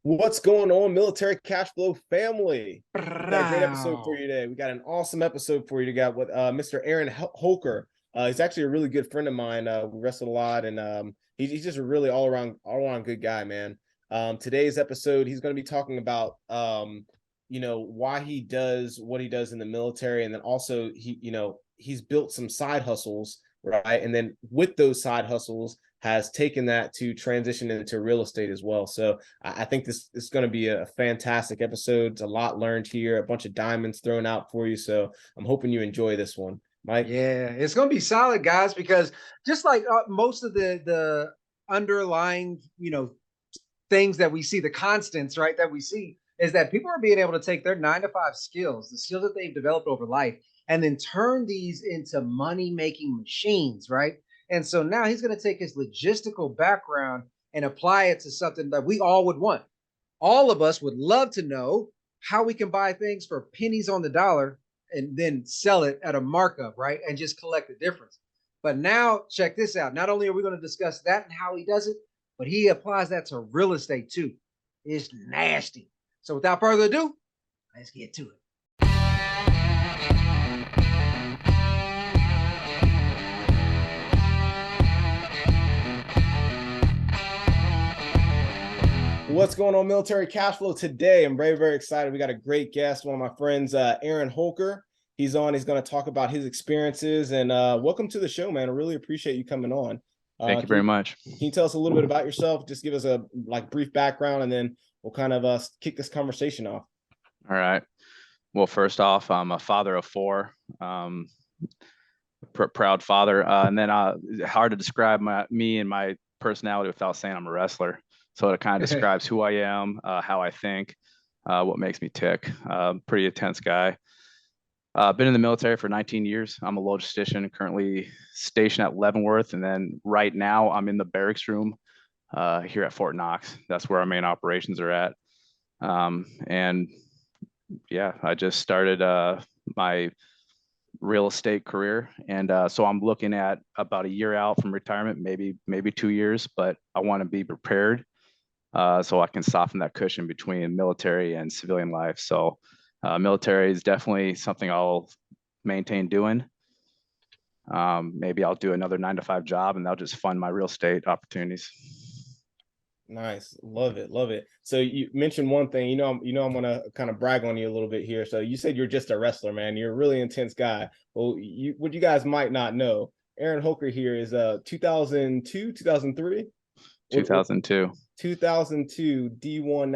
What's going on, military cash flow family? We got a great episode for Wow. you today. We got an awesome episode for you to get with Mr. Aaron Holker. He's actually a really good friend of mine. We wrestled a lot, and he's just a really all around good guy, man. Today's episode, he's going to be talking about why he does what he does in the military, and then also he's built some side hustles, right? And then with those side hustles, has taken that to transition into real estate as well. So I think this is going to be a fantastic episode. It's a lot learned here, a bunch of diamonds thrown out for you. So I'm hoping you enjoy this one, Mike. Yeah, it's gonna be solid, guys, because just like most of the underlying, things that we see, the constants, right, that we see is that people are being able to take their 9 to 5 skills, the skills that they've developed over life, and then turn these into money-making machines, right? And so now he's going to take his logistical background and apply it to something that we all would want. All of us would love to know how we can buy things for pennies on the dollar and then sell it at a markup, right? And just collect the difference. But now, check this out. Not only are we going to discuss that and how he does it, but he applies that to real estate too. It's nasty. So without further ado, let's get to it. What's going on, military cash flow today? I'm very, very excited. We got a great guest, one of my friends, Aaron Holker. He's on. He's going to talk about his experiences, and welcome to the show, man. I really appreciate you coming on. Thank you very much. Can you tell us a little bit about yourself? Just give us a brief background, and then we'll kind of kick this conversation off. All right. Well, first off, I'm a father of 4, proud father, and then hard to describe me and my personality without saying I'm a wrestler. So it kind of describes who I am, how I think, what makes me tick. Pretty intense guy. Been in the military for 19 years. I'm a logistician, currently stationed at Leavenworth, and then right now I'm in the barracks room here at Fort Knox. That's where our main operations are at. And yeah, I just started my real estate career, and so I'm looking at about a year out from retirement, maybe 2 years, but I want to be prepared so I can soften that cushion between military and civilian life. So military is definitely something I'll maintain doing. Maybe I'll do another 9 to 5 job, and that'll just fund my real estate opportunities. Nice. Love it. Love it. So you mentioned one thing, I'm going to kind of brag on you a little bit here. So you said you're just a wrestler, man. You're a really intense guy. Well, what you guys might not know, Aaron Holker here is 2002, 2003? 2002. 2002 D1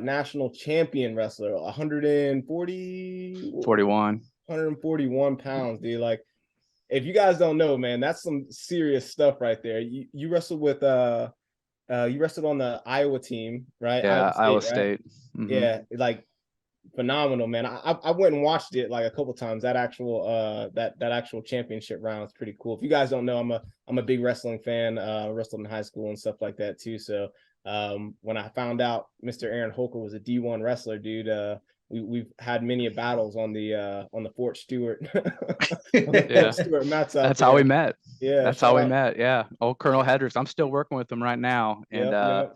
national champion wrestler, 141 pounds, dude. Like, if you guys don't know, man, that's some serious stuff right there. You wrestled with you wrestled on the Iowa team, right? Yeah, Iowa State. Right? Mm-hmm. Yeah, like phenomenal, man. I went and watched it like a couple times. That actual that actual championship round is pretty cool. If you guys don't know, I'm a big wrestling fan. Wrestled in high school and stuff like that too. So when I found out Mr. Aaron Holker was a D1 wrestler, dude, we've had many battles on the Fort Stewart. Yeah. Stewart mats that's how we met. Yeah, that's how we met. Yeah. Oh, Colonel Hedricks. I'm still working with him right now, and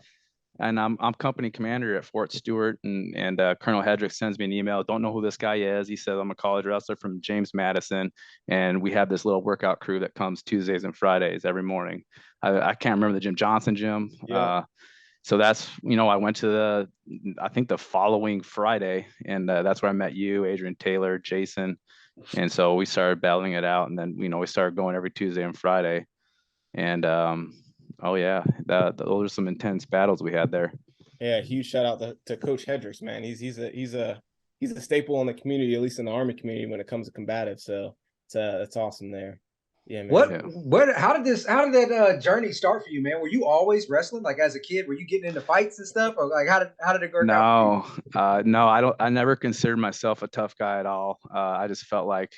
and I'm company commander at Fort Stewart, and Colonel Hedricks sends me an email. Don't know who this guy is. He says I'm a college wrestler from James Madison, and we have this little workout crew that comes Tuesdays and Fridays every morning. I can't remember the Jim Johnson gym. Yeah. So that's, I went to I think the following Friday, and that's where I met you, Adrian Taylor, Jason. And so we started battling it out, and then, we started going every Tuesday and Friday. And oh yeah, those are some intense battles we had there. Yeah, huge shout out to Coach Hedricks, man. He's a staple in the community, at least in the Army community, when it comes to combative. So it's awesome there. Yeah, man. How did that journey start for you, man? Were you always wrestling, like as a kid? Were you getting into fights and stuff, or like how did it work out for you? No, I never considered myself a tough guy at all. I just felt like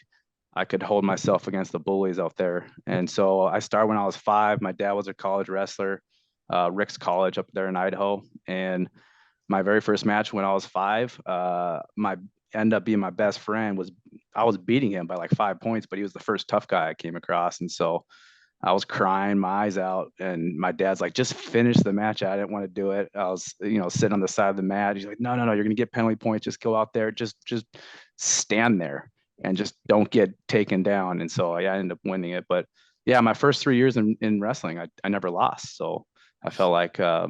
I could hold myself against the bullies out there. And so I started when I was 5. My dad was a college wrestler, Rick's College up there in Idaho. And my very first match when I was 5, ended up being my best friend. I was beating him by like 5 points, but he was the first tough guy I came across. And so I was crying my eyes out, and my dad's like, just finish the match. I didn't want to do it. I was, sitting on the side of the mat. He's like, no, you're gonna get penalty points. Just go out there, just stand there and just don't get taken down. And so I ended up winning it. But yeah, my first 3 years in wrestling, I never lost. So I felt like I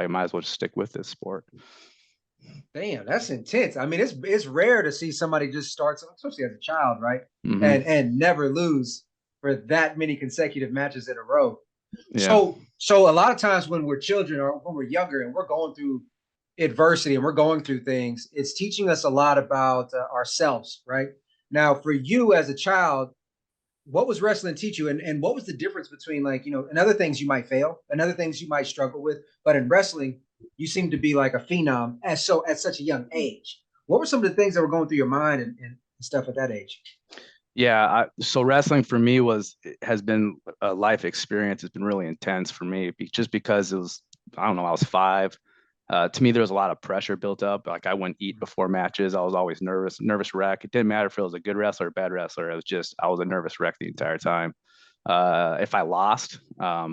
might as well just stick with this sport. Damn, that's intense. I mean, it's rare to see somebody just start, especially as a child, right? Mm-hmm. And never lose for that many consecutive matches in a row. Yeah. So a lot of times when we're children or when we're younger and we're going through adversity and we're going through things, it's teaching us a lot about ourselves, right? Now, for you as a child, what was wrestling teach you, and what was the difference between, like, and other things you might fail and other things you might struggle with, but in wrestling you seem to be like a phenom at such a young age. What were some of the things that were going through your mind and stuff at that age? Yeah, so wrestling for me has been a life experience. It's been really intense for me, just because it was, I don't know, I was 5. To me, there was a lot of pressure built up. Like, I wouldn't eat before matches. I was always nervous wreck. It didn't matter if it was a good wrestler or bad wrestler. I was a nervous wreck the entire time. If I lost, my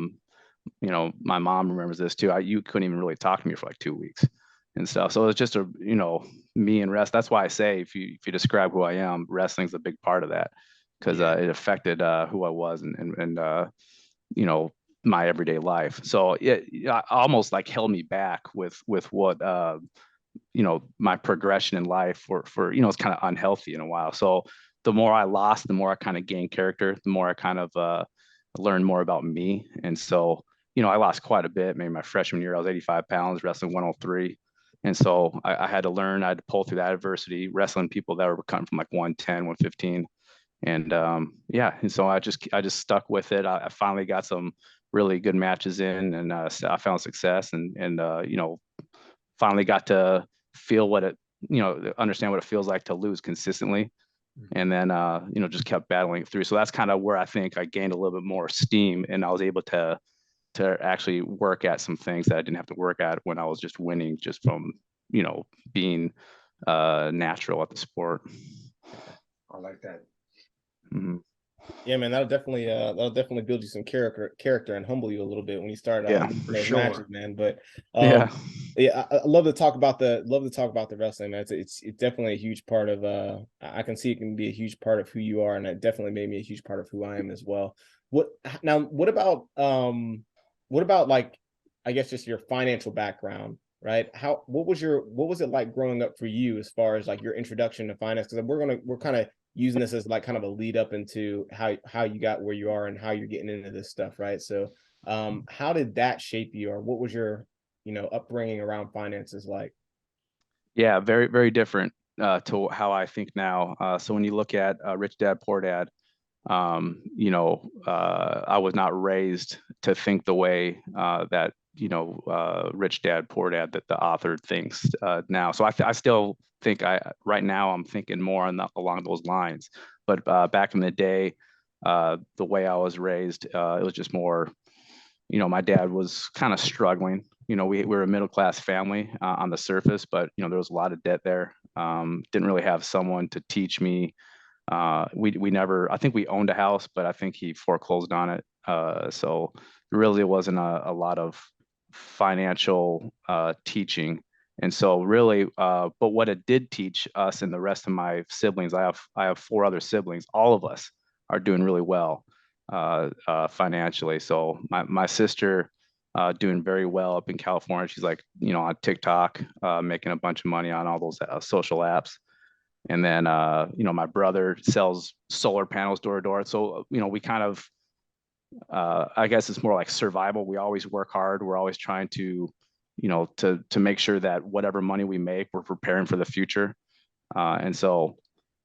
mom remembers this too. You couldn't even really talk to me for like 2 weeks and stuff. So it was just me and rest. That's why I say, if you describe who I am, wrestling's a big part of that, because it affected who I was and my everyday life. So it almost like held me back with what my progression in life for it's kind of unhealthy in a while. So the more I lost, the more I kind of gained character, the more I kind of learned more about me. And so I lost quite a bit. Maybe my freshman year, I was 85 pounds, wrestling 103. And so I had to learn, I had to pull through that adversity, wrestling people that were coming from like 110, 115. And and so I just stuck with it. I finally got some really good matches in, and I found success, and finally got to feel what it, understand what it feels like to lose consistently. And then just kept battling through. So that's kind of where I think I gained a little bit more steam, and I was able to actually work at some things that I didn't have to work at when I was just winning, just from being natural at the sport. I like that. Mm-hmm. Yeah, man, that'll definitely build you some character and humble you a little bit when you start for those sure, matches, man. But yeah, I love to talk about the wrestling, man. It's definitely a huge part of I can see it can be a huge part of who you are, and it definitely made me a huge part of who I am as well. What about like, I guess, just your financial background, right? What was it like growing up for you as far as like your introduction to finance? Because we're kind of using this as like kind of a lead up into how you got where you are and how you're getting into this stuff, right? So how did that shape you, or what was your upbringing around finances like? Yeah, very, very different to how I think now. So when you look at Rich Dad Poor Dad, I was not raised to think the way that Rich Dad Poor Dad, that the author thinks now. So I still think right now I'm thinking more along those lines. But back in the day, the way I was raised, it was just more, my dad was kind of struggling. We were a middle class family on the surface, but there was a lot of debt there. Didn't really have someone to teach me. We never, I think we owned a house, but I think he foreclosed on it. So really, it wasn't a lot of financial teaching. And so really, but what it did teach us and the rest of my siblings, I have 4 other siblings, all of us are doing really well financially. So my sister doing very well up in California. She's like, on TikTok, making a bunch of money on all those social apps. And then, my brother sells solar panels door to door. So, we kind of, I guess it's more like survival. We always work hard. We're always trying to, to make sure that whatever money we make, we're preparing for the future. And so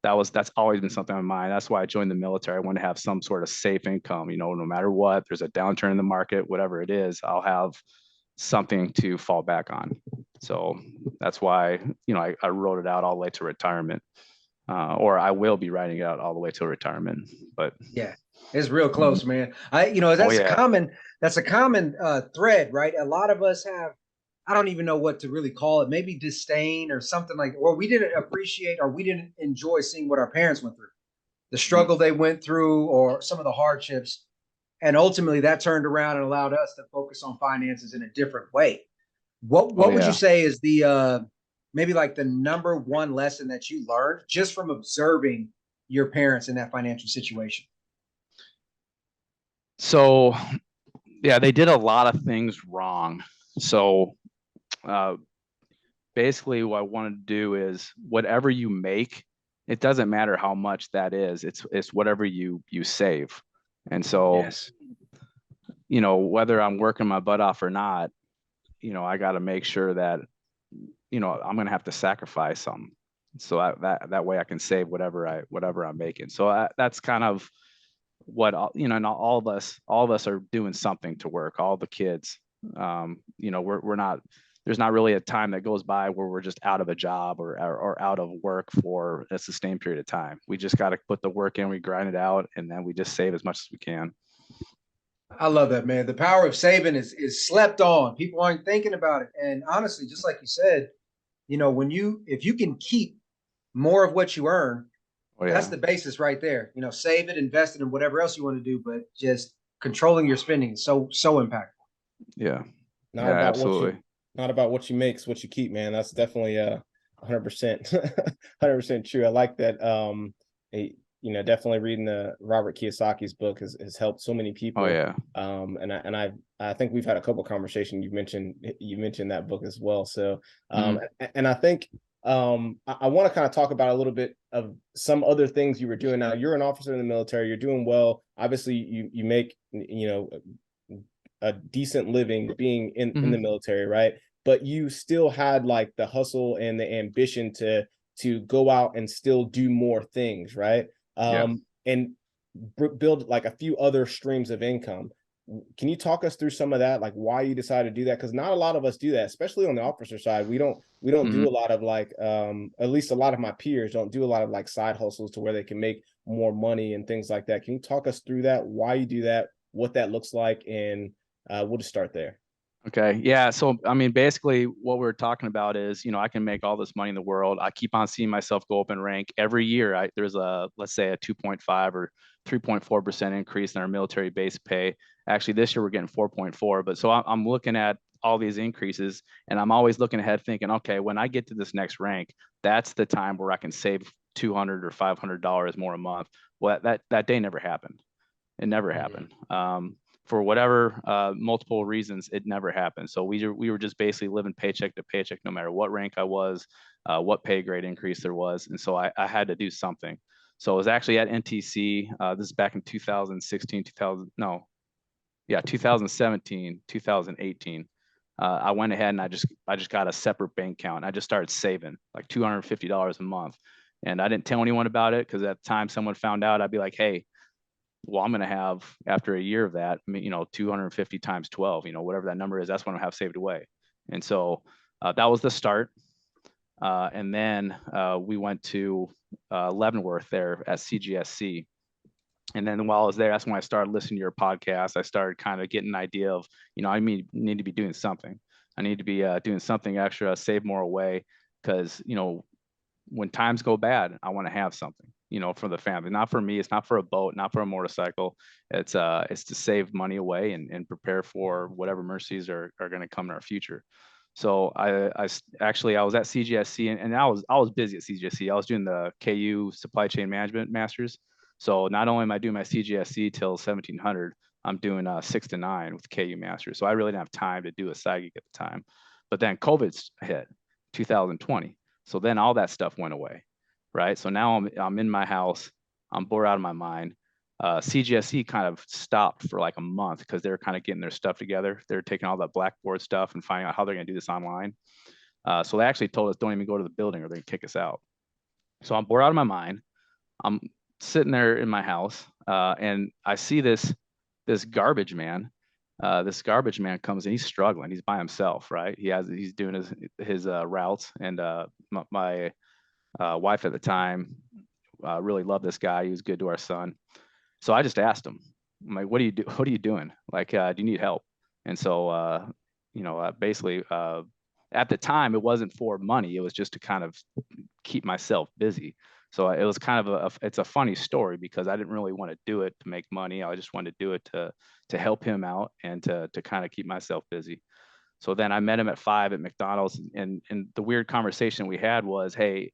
that's always been something on my mind. That's why I joined the military. I want to have some sort of safe income, no matter what, there's a downturn in the market, whatever it is, I'll have something to fall back on. So that's why, I wrote it out all the way to retirement, or I will be writing it out all the way to retirement. But yeah, it's real close, man. That's a common thread, right? A lot of us have, I don't even know what to really call it, maybe disdain or something like, or we didn't appreciate or we didn't enjoy seeing what our parents went through, the struggle they went through, or some of the hardships. And ultimately that turned around and allowed us to focus on finances in a different way. What Oh, would you yeah. say is the maybe like the number one lesson that you learned just from observing your parents in that financial situation? So, yeah, they did a lot of things wrong. So, basically what I wanted to do is whatever you make, it doesn't matter how much that is. It's whatever you save. And so, Yes. whether I'm working my butt off or not, I got to make sure that, I'm going to have to sacrifice some. So that way I can save whatever I'm making. So that's kind of what, and all of us are doing something to work, all the kids. We're not, there's not really a time that goes by where we're just out of a job or out of work for a sustained period of time. We just got to put the work in, we grind it out, and then we just save as much as we can. I love that, man. The power of saving is slept on. People aren't thinking about it. And honestly, just like you said, if you can keep more of what you earn, Oh that's yeah. the basis right there. Save it, invest it in whatever else you want to do, but just controlling your spending is so impactful. Yeah. Not Yeah, about absolutely. not about what you make, it's what you keep, man. That's definitely 100% 100% true. I like that. Definitely reading the Robert Kiyosaki's book has helped so many people. Oh yeah. I think we've had a couple of conversations. You mentioned that book as well. So and I think I want to kind of talk about a little bit of some other things you were doing. Now you're an officer in the military, you're doing well. Obviously you make a decent living being in the military, right? But you still had like the hustle and the ambition to go out and still do more things, right? And build like a few other streams of income. Can you talk us through some of that, like why you decided to do that? Because not a lot of us do that, especially on the officer side. We don't do a lot of like at least a lot of my peers don't do a lot of like side hustles to where they can make more money and things like that. Can you talk us through that, why you do that, what that looks like, and we'll just start there. Okay. Yeah. So, I mean, basically what we're talking about is, I can make all this money in the world. I keep on seeing myself go up in rank every year. There's let's say a 2.5 or 3.4% increase in our military base pay. Actually, this year we're getting 4.4. But so I'm looking at all these increases and I'm always looking ahead thinking, okay, when I get to this next rank, that's the time where I can save $200 or $500 more a month. Well, that day never happened. It never happened. For whatever multiple reasons, it never happened. So we were just basically living paycheck to paycheck, no matter what rank I was, what pay grade increase there was. And so I had to do something. So I was actually at NTC. This is back in 2016, 2017, 2018. I went ahead and I just got a separate bank account. I just started saving like $250 a month. And I didn't tell anyone about it because at the time someone found out, I'd be like, hey, well, I'm going to have, after a year of that, 250 times 12, whatever that number is, that's what I have saved away. And so that was the start. And then we went to Leavenworth there at CGSC. And then while I was there, that's when I started listening to your podcast. I started kind of getting an idea of, I need to be doing something. I need to be doing something extra, save more away. Because, when times go bad, I want to have something, for the family, not for me. It's not for a boat, not for a motorcycle. It's to save money away and prepare for whatever mercies are going to come in our future. So I was at CGSC and I was busy at CGSC. I was doing the KU Supply Chain Management Masters. So not only am I doing my CGSC till 1700, I'm doing 6 to 9 with KU Masters. So I really didn't have time to do a side gig at the time. But then COVID hit 2020. So then all that stuff went away, right? So now I'm in my house, I'm bored out of my mind. CGSC kind of stopped for like a month because they're kind of getting their stuff together. They're taking all that Blackboard stuff and finding out how they're going to do this online. So they actually told us, don't even go to the building or they're going to kick us out. So I'm bored out of my mind. I'm sitting there in my house and I see this garbage man. This garbage man comes in, he's struggling. He's by himself, right? He's doing his routes. And my wife at the time really loved this guy. He was good to our son. So I just asked him, I'm like, what are you doing? Like, do you need help? And so, basically, at the time, it wasn't for money. It was just to kind of keep myself busy. So it was kind of it's a funny story because I didn't really want to do it to make money. I just wanted to do it to help him out and to kind of keep myself busy. So then I met him at 5 at McDonald's, and the weird conversation we had was, hey,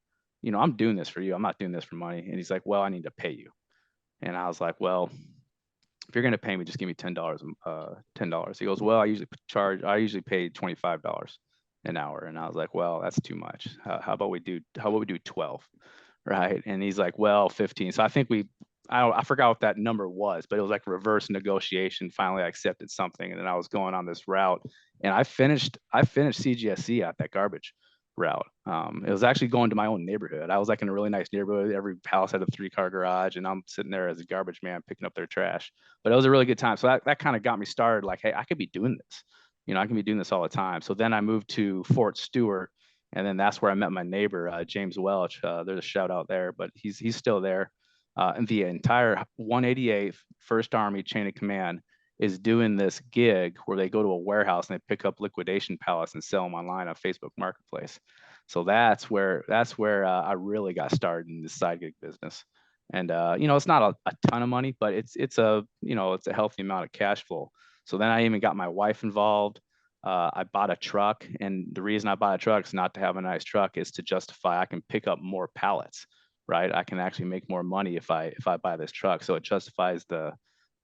I'm doing this for you. I'm not doing this for money. And he's like, well, I need to pay you. And I was like, well, if you're going to pay me, just give me $10, $10. He goes, well, I usually pay $25 an hour. And I was like, well, that's too much. How about we do 12? Right. And he's like, well, 15. So I think I forgot what that number was, but it was like reverse negotiation. Finally, I accepted something, and then I was going on this route, and I finished CGSC at that garbage route. It was actually going to my own neighborhood. I was like in a really nice neighborhood. Every house had a 3-car garage, and I'm sitting there as a garbage man picking up their trash. But it was a really good time. So that kind of got me started. Like, hey, I could be doing this. I can be doing this all the time. So then I moved to Fort Stewart. And then that's where I met my neighbor, James Welch. There's a shout out there, but he's still there. And the entire 188th First Army Chain of Command is doing this gig where they go to a warehouse and they pick up liquidation pallets and sell them online on Facebook Marketplace. So that's where I really got started in this side gig business. And it's not a ton of money, but it's a healthy amount of cash flow. So then I even got my wife involved. I bought a truck, and the reason I bought a truck is not to have a nice truck, is to justify I can pick up more pallets, right? I can actually make more money if I buy this truck. So it justifies the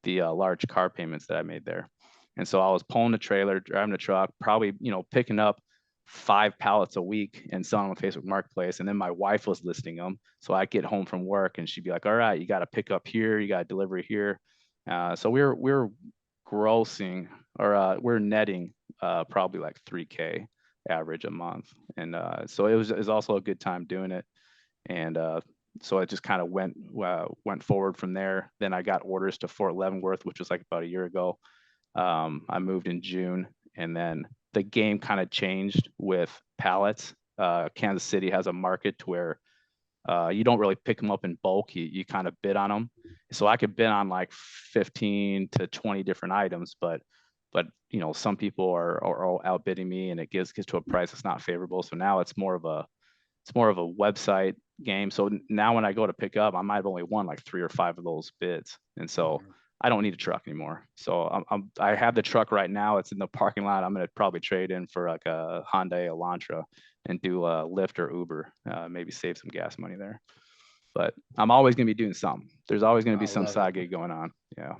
large car payments that I made there. And so I was pulling the trailer, driving the truck, probably picking up 5 pallets a week and selling them on Facebook Marketplace. And then my wife was listing them. So I'd get home from work and she'd be like, all right, you got to pick up here, you got to deliver here. So we're grossing, or we're netting probably like $3K average a month. And so it was also a good time doing it. And so it just kind of went forward from there. Then I got orders to Fort Leavenworth, which was like about a year ago. I moved in June, and then the game kind of changed with pallets. Kansas City has a market to where you don't really pick them up in bulk. You kind of bid on them. So I could bid on like 15 to 20 different items, but some people are outbidding me, and it gets to a price that's not favorable. So now it's more of a website game. So now when I go to pick up, I might have only won like 3 or 5 of those bids. And so I don't need a truck anymore. So I have the truck right now. It's in the parking lot. I'm going to probably trade in for like a Hyundai Elantra and do a Lyft or Uber, maybe save some gas money there. But I'm always going to be doing something. There's always going to be some side gig going on. Yeah.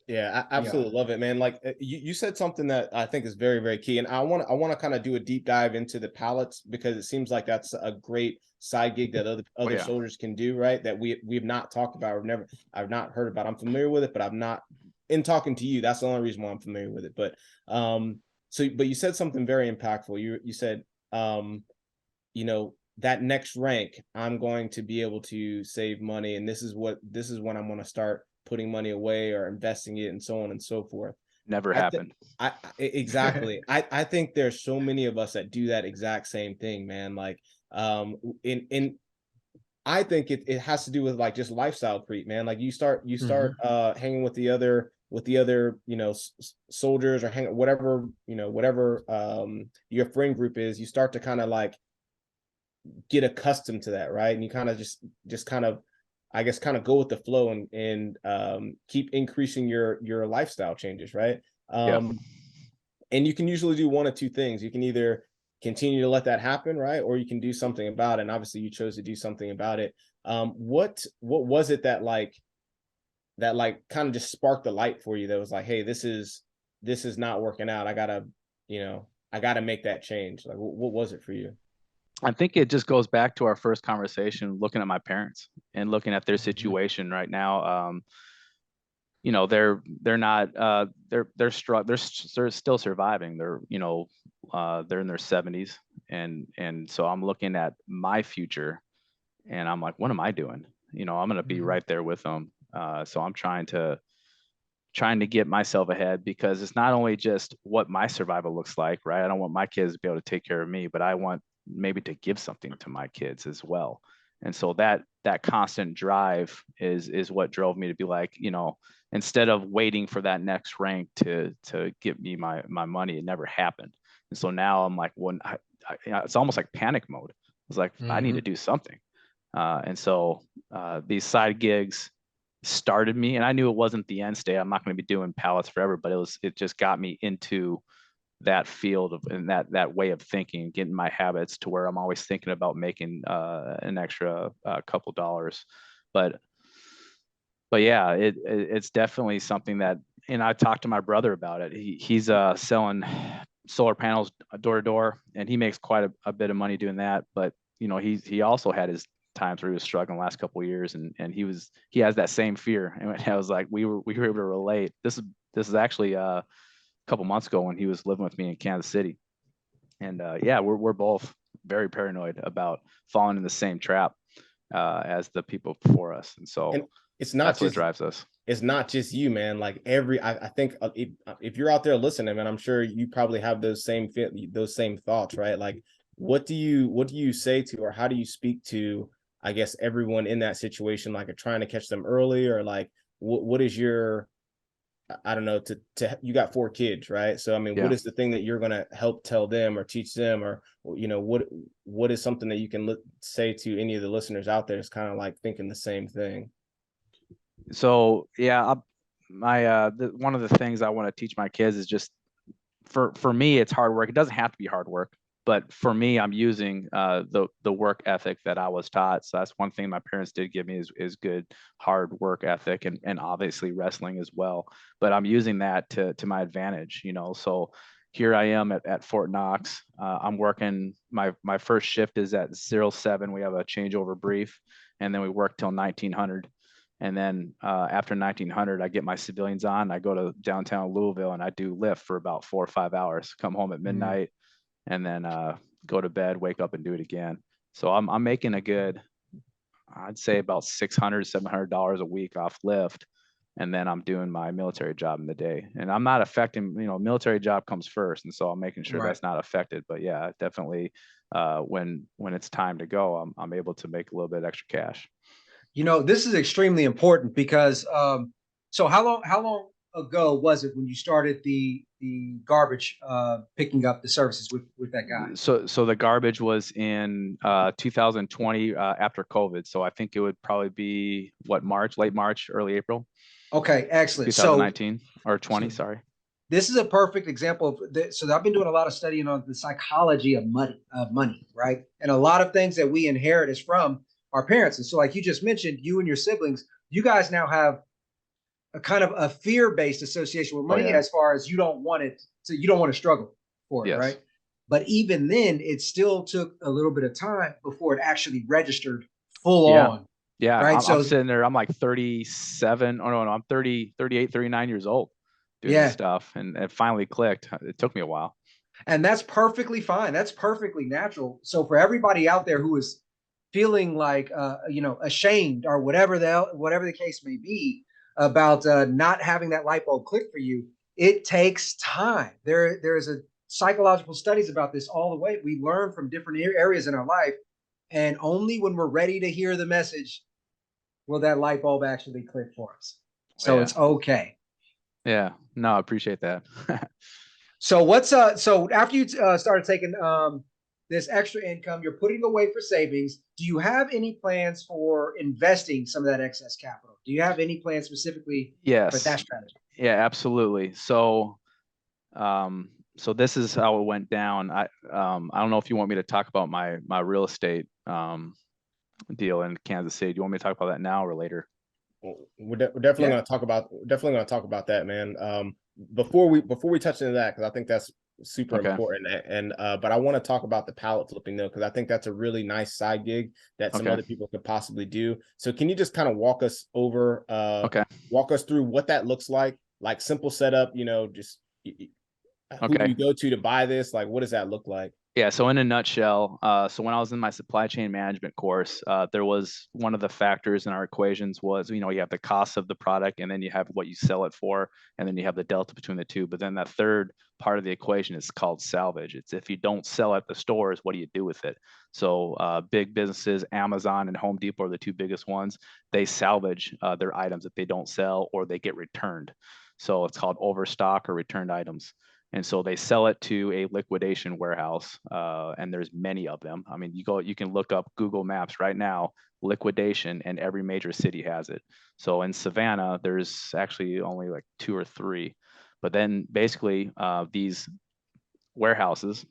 Yeah, I absolutely love it, man. Like you said something that I think is very, very key. And I want to kind of do a deep dive into the pallets, because it seems like that's a great side gig that other soldiers can do, right? That we've not talked about, or I've not heard about. I'm familiar with it, but I've not, in talking to you, that's the only reason why I'm familiar with it. But but you said something very impactful. You said that next rank, I'm going to be able to save money, and this is when I'm going to start putting money away or investing it, and so on and so forth. Never happened. Exactly. I think there's so many of us that do that exact same thing, man. Like, I think it has to do with like just lifestyle creep, man. Like you start hanging with the other soldiers, or hang whatever your friend group is. You start to kind of like get accustomed to that, right? And you kind of just kind of, I guess, kind of go with the flow and keep increasing your lifestyle changes, right? And you can usually do one of two things. You can either continue to let that happen, right? Or you can do something about it. And obviously you chose to do something about it. What was it that kind of just sparked the light for you that was like, hey, this is not working out. I gotta make that change. Like, what was it for you? I think it just goes back to our first conversation, looking at my parents and looking at their situation right now. They're not, they're still surviving. They're in their 70s. And so I'm looking at my future and I'm like, what am I doing? I'm going to be right there with them. So I'm trying to get myself ahead, because it's not only just what my survival looks like, right? I don't want my kids to be able to take care of me, but I want maybe to give something to my kids as well. And so that constant drive is what drove me to be like, instead of waiting for that next rank to give me my money, it never happened. And so now I'm like, it's almost like panic mode. It's like, I need to do something. And so these side gigs started me, and I knew it wasn't the end state. I'm not going to be doing pallets forever, but it just got me into that field of, and that way of thinking, getting my habits to where I'm always thinking about making an extra couple dollars. But yeah, it's definitely something that, and I talked to my brother about it. He's selling solar panels door to door, and he makes quite a bit of money doing that. But he also had his times where he was struggling the last couple of years, and he has that same fear. And I was like, we were able to relate. This is actually a couple months ago when he was living with me in Kansas City, and yeah, we're both very paranoid about falling in the same trap as the people before us, and so it's not that's just what drives us. It's not just you, man. Like I think if you're out there listening, man, I'm sure you probably have those same thoughts, right? Like, what do you say to, or how do you speak to, I guess, everyone in that situation, like trying to catch them early, or like what is your, I don't know, to you got 4 kids, right? So I mean, Yeah. what is the thing that you're gonna help tell them or teach them, or what is something that you can say to any of the listeners out there that's kind of like thinking the same thing? So yeah, one of the things I want to teach my kids is just, for me, it's hard work. It doesn't have to be hard work, but for me, I'm using the work ethic that I was taught. So that's one thing my parents did give me is good hard work ethic, and obviously wrestling as well. But I'm using that to my advantage, So here I am at Fort Knox. I'm working. My first shift is at 07. We have a changeover brief, and then we work till 1900. And then after 1900, I get my civilians on. I go to downtown Louisville and I do lift for about 4 or 5 hours. Come home at midnight, and then go to bed, wake up, and do it again. So I'm making a good, I'd say about $600, $700 a week off lift, and then I'm doing my military job in the day. And I'm not affecting, military job comes first, and so I'm making sure that's not affected. But yeah, definitely, when it's time to go, I'm able to make a little bit extra cash. This is extremely important because so how long ago was it when you started the garbage picking up the services with that guy? So the garbage was in 2020 after COVID. So I think it would probably be late March, early April. Okay, excellent. 2019 or 20, sorry. This is a perfect example of this. So I've been doing a lot of studying on the psychology of money, right? And a lot of things that we inherit is from our parents. And so, like you just mentioned, you and your siblings, you guys now have a kind of a fear-based association with money, as far as you don't want to struggle for it, right? But even then, it still took a little bit of time before it actually registered full on. Yeah, right. I'm sitting there, I'm like 37. Oh no, I'm 30, 38, 39 years old doing this stuff, and it finally clicked. It took me a while. And that's perfectly fine. That's perfectly natural. So for everybody out there who is feeling like ashamed or whatever the case may be about not having that light bulb click for you, it takes time. There's a psychological studies about this all the way. We learn from different areas in our life, and only when we're ready to hear the message will that light bulb actually click for us. So it's okay. Yeah, no, I appreciate that. So so after you started taking this extra income, you're putting away for savings. Do you have any plans for investing some of that excess capital? Do you have any plans specifically for that strategy? Yeah, absolutely. So, so this is how it went down. I don't know if you want me to talk about my real estate deal in Kansas City. Do you want me to talk about that now or later? We're definitely going to talk about that, man. Before we touch into that, because I think that's super important, and but I want to talk about the pallet flipping though, because I think that's a really nice side gig that some other people could possibly do. So can you just kind of walk us through what that looks like simple setup, just who do you go to buy this, like what does that look like? Yeah, so in a nutshell, so when I was in my supply chain management course, there was one of the factors in our equations was, you have the cost of the product, and then you have what you sell it for, and then you have the delta between the two. But then that third part of the equation is called salvage. It's if you don't sell at the stores, what do you do with it? So big businesses, Amazon and Home Depot are the two biggest ones. They salvage their items that they don't sell or they get returned. So it's called overstock or returned items. And so they sell it to a liquidation warehouse, and there's many of them. I mean, you can look up Google Maps right now, liquidation, and every major city has it. So in Savannah, there's actually only like 2 or 3. But then basically these warehouses,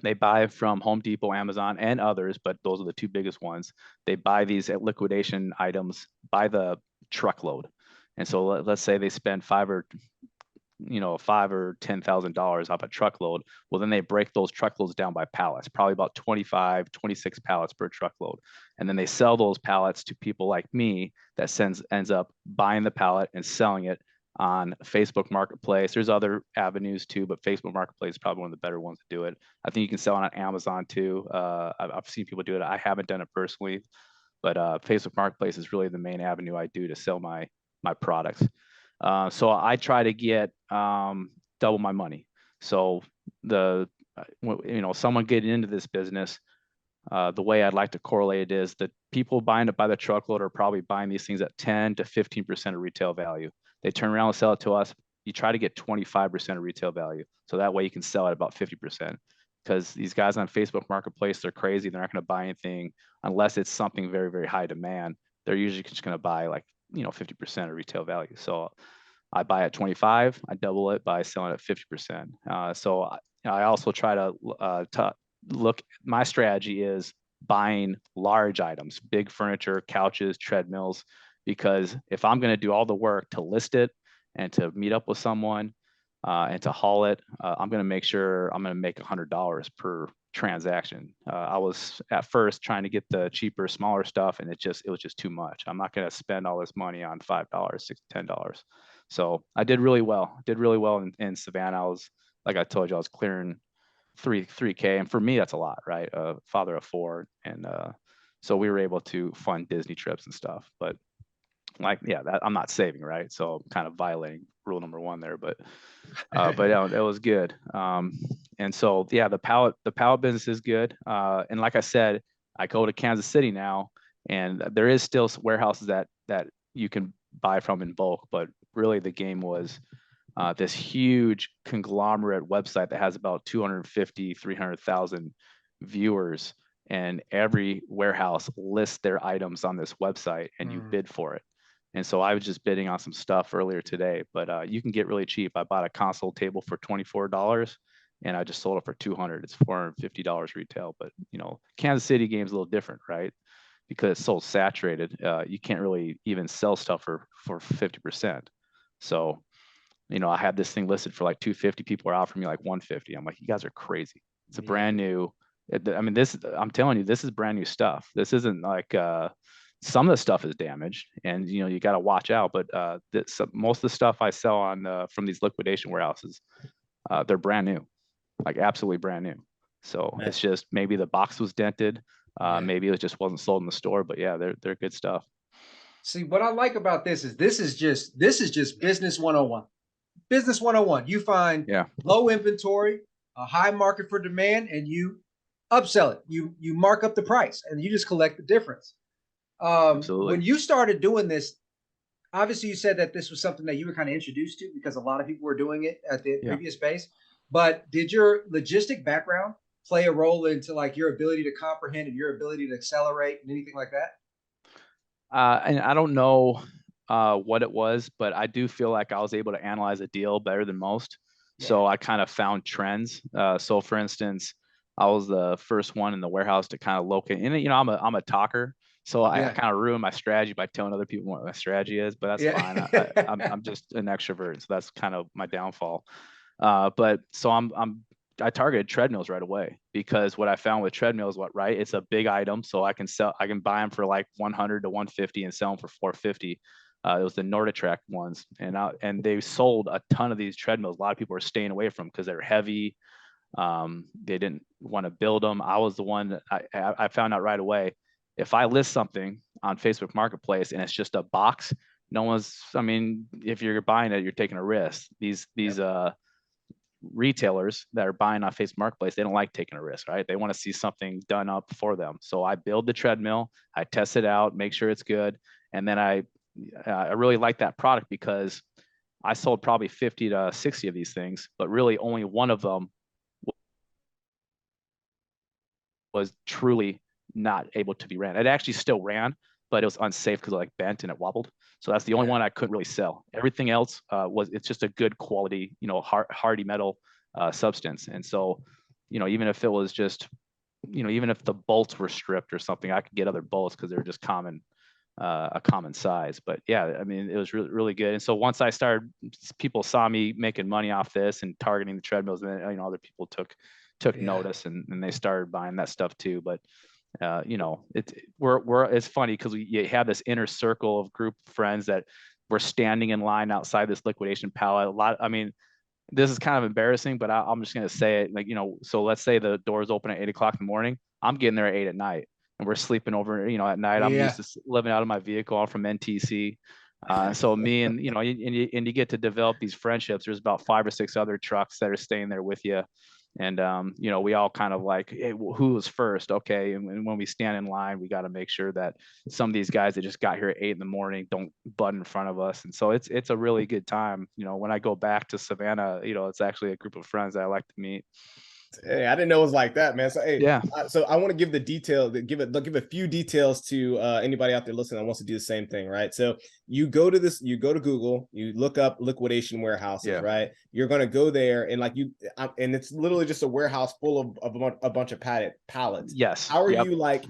they buy from Home Depot, Amazon, and others, but those are the 2 biggest ones. They buy these liquidation items by the truckload. And so let's say they spend $5 or $10,000 off a truckload. Well, then they break those truckloads down by pallets, probably about 25, 26 pallets per truckload. And then they sell those pallets to people like me that ends up buying the pallet and selling it on Facebook Marketplace. There's other avenues too, but Facebook Marketplace is probably one of the better ones to do it. I think you can sell it on Amazon too. I've seen people do it. I haven't done it personally, but Facebook Marketplace is really the main avenue I do to sell my products. So I try to get double my money. So someone getting into this business, the way I'd like to correlate it is that people buying it by the truckload are probably buying these things at 10 to 15% of retail value. They turn around and sell it to us. You try to get 25% of retail value. So that way you can sell at about 50%. Because these guys on Facebook Marketplace, they're crazy. They're not going to buy anything unless it's something very, very high demand. They're usually just going to buy 50% of retail value. So I buy at 25, I double it by selling at 50%. So I also try to look, my strategy is buying large items, big furniture, couches, treadmills, because if I'm going to do all the work to list it and to meet up with someone and to haul it, I'm going to make sure I'm going to make $100 per transaction. I was at first trying to get the cheaper, smaller stuff, and it was just too much. I'm not going to spend all this money on $5, $6, $10. So I did really well. In Savannah. I was, like I told you, I was clearing 3K, and for me that's a lot, right? Father of 4, and so we were able to fund Disney trips and stuff. But that I'm not saving, right? So I'm kind of violating rule number 1 there, but it was good. And so the pallet business is good. And like I said, I go to Kansas City now, and there is still warehouses that you can buy from in bulk, but really the game was this huge conglomerate website that has about 250, 300,000 viewers, and every warehouse lists their items on this website, and you bid for it. And so I was just bidding on some stuff earlier today, but you can get really cheap. I bought a console table for $24, and I just sold it for $200. It's $450 retail, but Kansas City game's a little different, right? Because it's so saturated, you can't really even sell stuff for 50%. So, I had this thing listed for like $250. People are offering me like $150. I'm like, you guys are crazy. It's a brand new. I'm telling you, this is brand new stuff. This isn't like some of the stuff is damaged, and you got to watch out. But most of the stuff I sell on from these liquidation warehouses, they're brand new, like absolutely brand new. So It's just maybe the box was dented. Maybe it just wasn't sold in the store, but they're good stuff. See, what I like about this is just business 101. Business 101. You find low inventory, a high market for demand, and you upsell it. You mark up the price, and you just collect the difference. Absolutely. When you started doing this, obviously you said that this was something that you were kind of introduced to because a lot of people were doing it at the previous base. But did your logistic background play a role into like your ability to comprehend and your ability to accelerate and anything like that? And I don't know what it was, but I do feel like I was able to analyze a deal better than most. So I kind of found trends. So for instance, I was the first one in the warehouse to kind of locate, and I'm a talker. So I kind of ruin my strategy by telling other people what my strategy is, but that's fine. I'm just an extrovert, so that's kind of my downfall. But so I targeted treadmills right away, because what I found with treadmills, it's a big item, so I can buy them for like 100 to 150 and sell them for 450. It was the Norditrack ones, and they sold a ton of these treadmills. A lot of people are staying away from them because they're heavy. They didn't want to build them. I was the one that I found out right away. If I list something on Facebook Marketplace and it's just a box, if you're buying it, you're taking a risk. These retailers that are buying on Facebook Marketplace, they don't like taking a risk, right? They want to see something done up for them. So I build the treadmill, I test it out, make sure it's good, and then I really like that product because I sold probably 50 to 60 of these things, but really only one of them was truly not able to be ran. It actually still ran, but it was unsafe because it like bent and it wobbled. So that's the only one I couldn't really sell. Everything else it's just a good quality, hardy metal substance. And so, even if it was just, even if the bolts were stripped or something, I could get other bolts because they're just a common size. But yeah, I mean, it was really, really good. And so once I started, people saw me making money off this and targeting the treadmills, and then, other people took notice and they started buying that stuff too. But it's funny because you have this inner circle of group of friends that were standing in line outside this liquidation pallet. I mean, this is kind of embarrassing, but I'm just going to say it. Like, so let's say the doors open at 8 o'clock in the morning. I'm getting there at 8 at night and we're sleeping over, at night. I'm used to living out of my vehicle. I'm from NTC. So me and, and you get to develop these friendships. There's about 5 or 6 other trucks that are staying there with you. And, we all kind of like, hey, who was first? Okay. And when we stand in line, we got to make sure that some of these guys that just got here at 8 in the morning don't butt in front of us. And so it's a really good time. When I go back to Savannah, it's actually a group of friends that I like to meet. Hey, I didn't know it was like that, man. So, hey, yeah. So I want to give the detail, give a few details to anybody out there listening that wants to do the same thing, right? So you go to Google, you look up liquidation warehouses, right? You're going to go there and and it's literally just a warehouse full of a bunch of pallets. Yes. How are you like?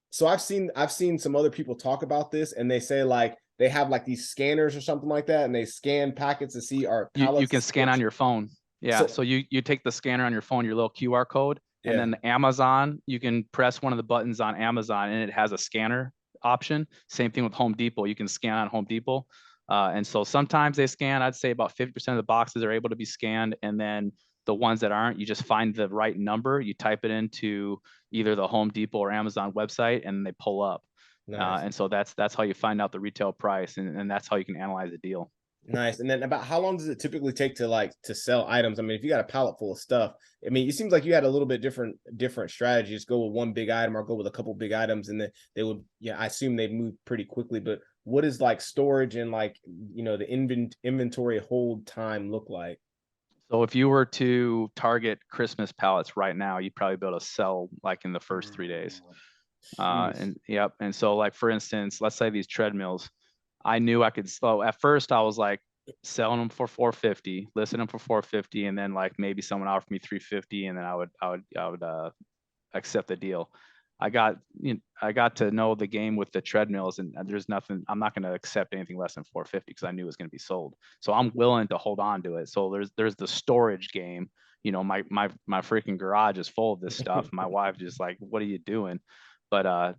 So I've seen some other people talk about this, and they say like they have like these scanners or something like that, and they scan packets to see our pallets. You can scan on your phone. Yeah. So you take the scanner on your phone, your little QR code, and then Amazon, you can press one of the buttons on Amazon and it has a scanner option. Same thing with Home Depot. You can scan on Home Depot. And so sometimes they scan, I'd say about 50% of the boxes are able to be scanned. And then the ones that aren't, you just find the right number. You type it into either the Home Depot or Amazon website and they pull up. Nice. And so that's how you find out the retail price. And that's how you can analyze the deal. Nice. And then about how long does it typically take to sell items? I mean, if you got a pallet full of stuff, I mean, it seems like you had a little bit different strategies. Go with one big item or go with a couple big items, and then they would, I assume they'd move pretty quickly. But what is like storage and like, the inventory hold time look like? So if you were to target Christmas pallets right now, you'd probably be able to sell like in the first 3 days. And so like, for instance, let's say these treadmills, I knew I could. So at first I was like selling them for $450, listing them for $450, and then like maybe someone offered me $350, and then I would accept the deal. I got to know the game with the treadmills, and there's nothing. I'm not going to accept anything less than $450 because I knew it was going to be sold. So I'm willing to hold on to it. So there's the storage game. My freaking garage is full of this stuff. My wife just like, what are you doing? But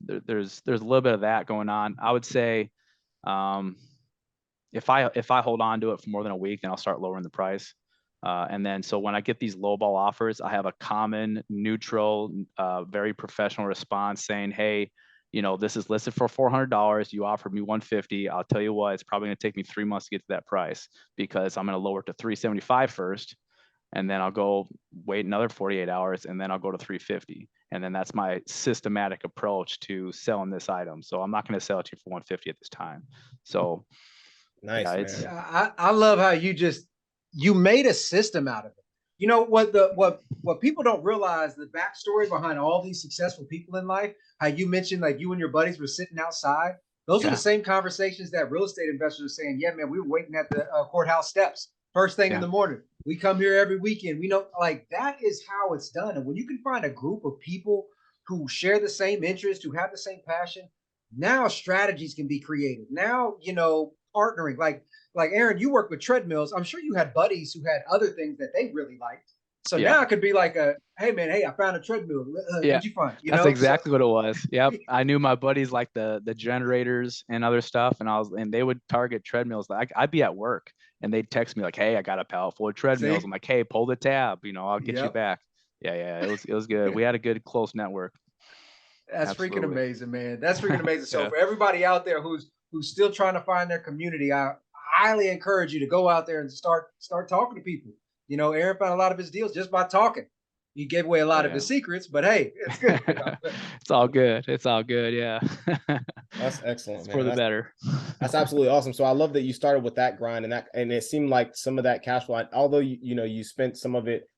there's a little bit of that going on. I would say, if I hold on to it for more than a week, then I'll start lowering the price. And then, so when I get these lowball offers, I have a common, neutral, very professional response saying, hey, this is listed for $400. You offered me $150. I'll tell you what, it's probably going to take me 3 months to get to that price because I'm going to lower it to $375 first. And then I'll go wait another 48 hours and then I'll go to $350. And then that's my systematic approach to selling this item. So I'm not going to sell it to you for $150 at this time. So nice. I love how you made a system out of it. What people don't realize, the backstory behind all these successful people in life, how you mentioned like you and your buddies were sitting outside. Those are the same conversations that real estate investors are saying, yeah, man, we were waiting at the courthouse steps first thing in the morning. We come here every weekend. We know, like, that is how it's done. And when you can find a group of people who share the same interest, who have the same passion, now strategies can be created. Now, partnering. Like Aaron, you work with treadmills. I'm sure you had buddies who had other things that they really liked. So now it could be like hey man, I found a treadmill. What'd you find? That's exactly what it was. Yep. I knew my buddies like the generators and other stuff, and they would target treadmills. Like I'd be at work and they'd text me like, hey, I got a pallet full of treadmills. See? I'm like, hey, pull the tab, I'll get you back. Yeah. It was good. We had a good close network. That's Absolutely. Freaking amazing, man. That's freaking amazing. So for everybody out there who's still trying to find their community, I highly encourage you to go out there and start talking to people. Aaron found a lot of his deals just by talking. You gave away a lot of his secrets, but hey, it's good. It's all good. It's all good. Yeah. That's excellent, It's man. for the better. That's absolutely awesome. So I love that you started with that grind, and it seemed like some of that cash flow, although you spent some of it,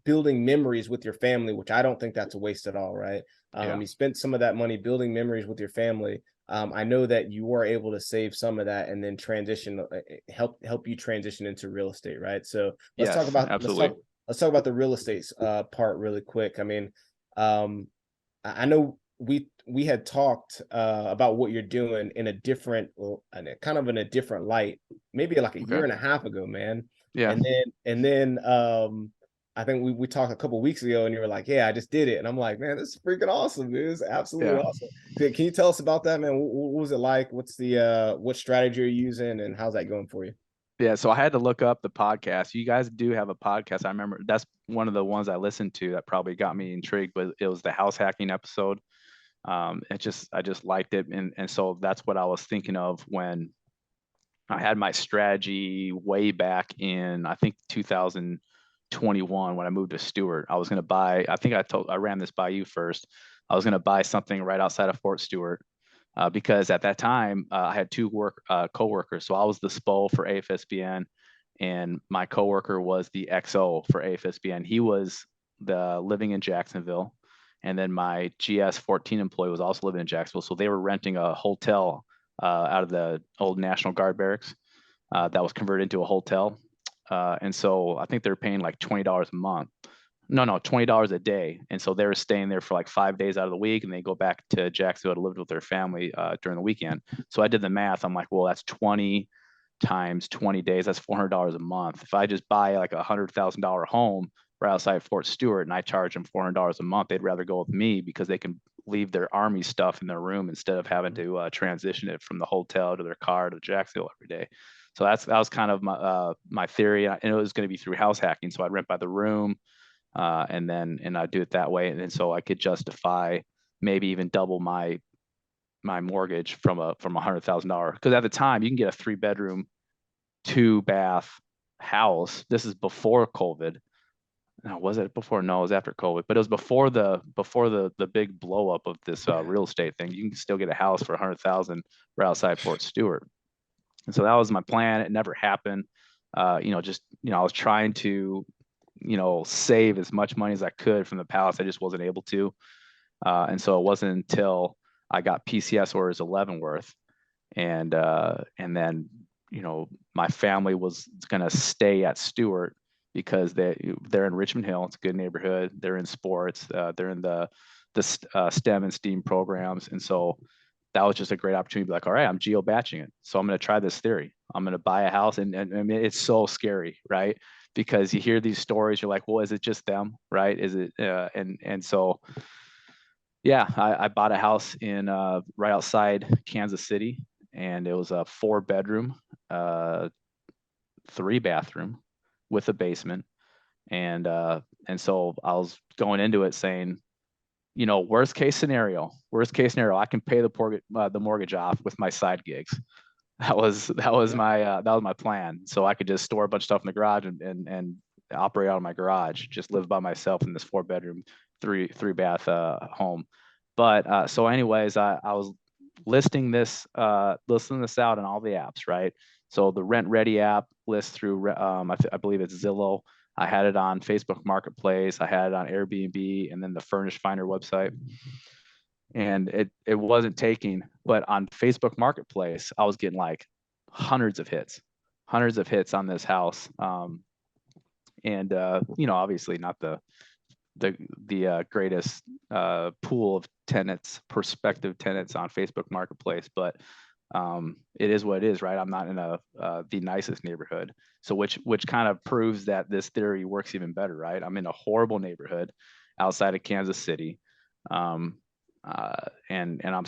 building memories with your family, which I don't think that's a waste at all, right? You spent some of that money building memories with your family. I know that you were able to save some of that and then help you transition into real estate, right? So let's talk about the real estate part really quick. I mean, I know we had talked about what you're doing in a different light, maybe like a year and a half ago, man. Yeah. And then I think we talked a couple weeks ago, and you were like, "Yeah, I just did it," and I'm like, "Man, this is freaking awesome, dude! It's absolutely awesome." Can you tell us about that, man? What was it like? What's the what strategy you're using, and how's that going for you? Yeah, so I had to look up the podcast. You guys do have a podcast. I remember that's one of the ones I listened to that probably got me intrigued, but it was the house hacking episode. I just liked it, and so that's what I was thinking of when I had my strategy way back in, I think, 2021 when I moved to Stewart. I was going to buy, I ran this by you first. I was going to buy something right outside of Fort Stewart because at that time I had two coworkers. So I was the SPO for AFSBN, and my coworker was the XO for AFSBN. He was living in Jacksonville. And then my GS-14 employee was also living in Jacksonville. So they were renting a hotel out of the old National Guard barracks that was converted into a hotel. And so I think they're paying like $20 a month. No, $20 a day. And so they were staying there for like 5 days out of the week, and they go back to Jacksonville to live with their family during the weekend. So I did the math. I'm like, well, that's 20 times 20 days. That's $400 a month. If I just buy like $100,000 home right outside Fort Stewart and I charge them $400 a month, they'd rather go with me because they can leave their Army stuff in their room instead of having to transition it from the hotel to their car to Jacksonville every day. So that was kind of my theory, and it was going to be through house hacking. So I'd rent by the room, and I'd do it that way, and then so I could justify maybe even double my mortgage from $100,000, because at the time you can get a 3-bedroom, 2-bath house. This is before COVID. No, was it before? No, it was after COVID, but it was before the big blow up of this real estate thing. You can still get a house for $100,000 right outside Fort Stewart. And so that was my plan. It never happened. I was trying to, save as much money as I could from the Pallets. I just wasn't able to. And so it wasn't until I got PCS orders of Leavenworth, and then, my family was going to stay at Stewart because they're in Richmond Hill. It's a good neighborhood. They're in sports. They're in the STEM and STEAM programs. And so that was just a great opportunity to be like, all right, I'm geo-batching it. So I'm going to try this theory. I'm going to buy a house. And I mean, it's so scary, right? Because you hear these stories, you're like, well, is it just them? Right. Is it? So, yeah, I bought a house in right outside Kansas City, and it was a 4-bedroom, 3-bathroom with a basement. And so I was going into it saying, worst case scenario, I can pay the mortgage off with my side gigs. That was my plan. So I could just store a bunch of stuff in the garage and operate out of my garage, just live by myself in this 4-bedroom, 3-bath home. But so anyways, I was listing this out on all the apps, right? So the Rent Ready app lists through I believe it's Zillow. I had it on Facebook Marketplace. I had it on Airbnb, and then the Furnish Finder website. And it wasn't taking, but on Facebook Marketplace, I was getting like hundreds of hits on this house. Obviously not the greatest pool of tenants, prospective tenants on Facebook Marketplace, but it is what it is, right? I'm not in the nicest neighborhood. So which kind of proves that this theory works even better, right? I'm in a horrible neighborhood outside of Kansas City. And I'm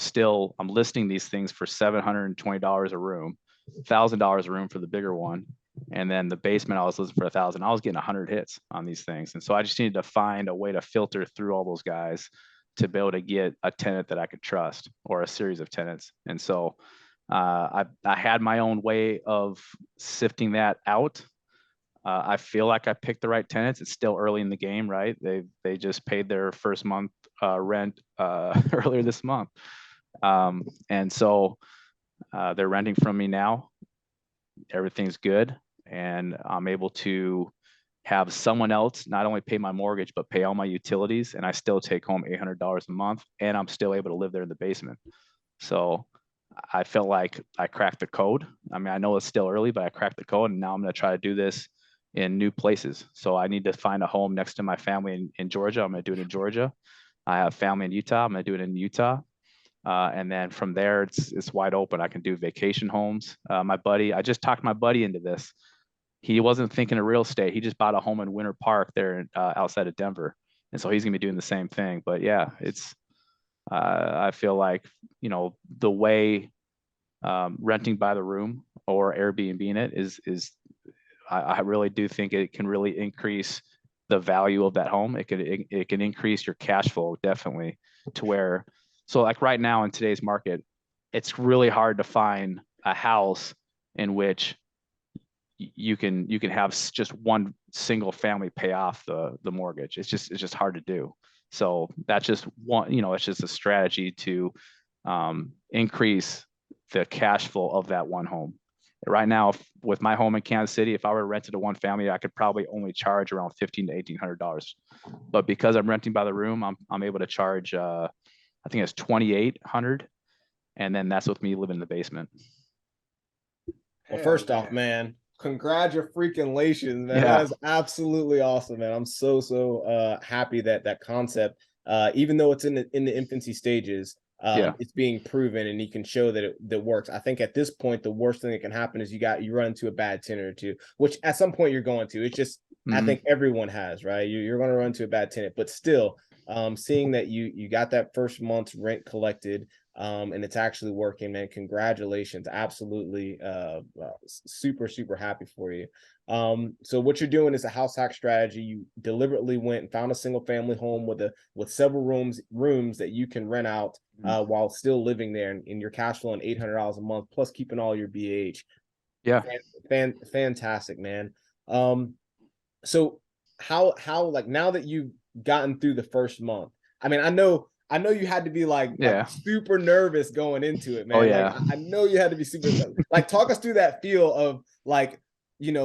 listing these things for $720 a room, $1,000 a room for the bigger one. And then the basement, I was listing for $1,000. I was getting 100 hits on these things. And so I just needed to find a way to filter through all those guys to be able to get a tenant that I could trust, or a series of tenants. And so I had my own way of sifting that out. I feel like I picked the right tenants. It's still early in the game, right? They just paid their first month rent earlier this month. And so they're renting from me now. Everything's good. And I'm able to have someone else not only pay my mortgage, but pay all my utilities. And I still take home $800 a month. And I'm still able to live there in the basement. So I felt like I cracked the code. I mean, I know it's still early, but I cracked the code. And now I'm going to try to do this in new places. So I need to find a home next to my family in Georgia. I'm going to do it in Georgia. I have family in Utah. I'm going to do it in Utah. And then from there, it's wide open. I can do vacation homes. I just talked my buddy into this. He wasn't thinking of real estate. He just bought a home in Winter Park there outside of Denver. And so he's going to be doing the same thing. But yeah, I feel like, the way renting by the room or Airbnb it is I really do think it can really increase the value of that home. It can increase your cash flow definitely to where, so like right now in today's market, it's really hard to find a house in which you can have just one single family pay off the mortgage. It's just hard to do. So that's just one, it's just a strategy to increase the cash flow of that one home. Right now, with my home in Kansas City, if I were to rent it to one family, I could probably only charge around $1,500 to $1,800. But because I'm renting by the room, I'm able to charge I think it's $2,800, and then that's with me living in the basement. Well, first off, man, congratulations, man. Yeah. That is absolutely awesome, man. I'm so happy that concept, even though it's in the infancy stages, it's being proven and you can show that that works. I think at this point, the worst thing that can happen is you run into a bad tenant or two, which at some point you're going to. It's just, I think everyone has, right? You're going to run into a bad tenant, but still, seeing that you got that first month's rent collected, and it's actually working, man. Congratulations. Absolutely. Super happy for you. So what you're doing is a house hack strategy. You deliberately went and found a single family home with several rooms that you can rent out while still living there, and you're cash flowing $800 a month plus keeping all your BH. Yeah. Fantastic, man. So how like now that you've gotten through the first month, I mean, I know you had to be like super nervous going into it, man. Oh, yeah. Like, I know you had to be super like, talk us through that feel of like,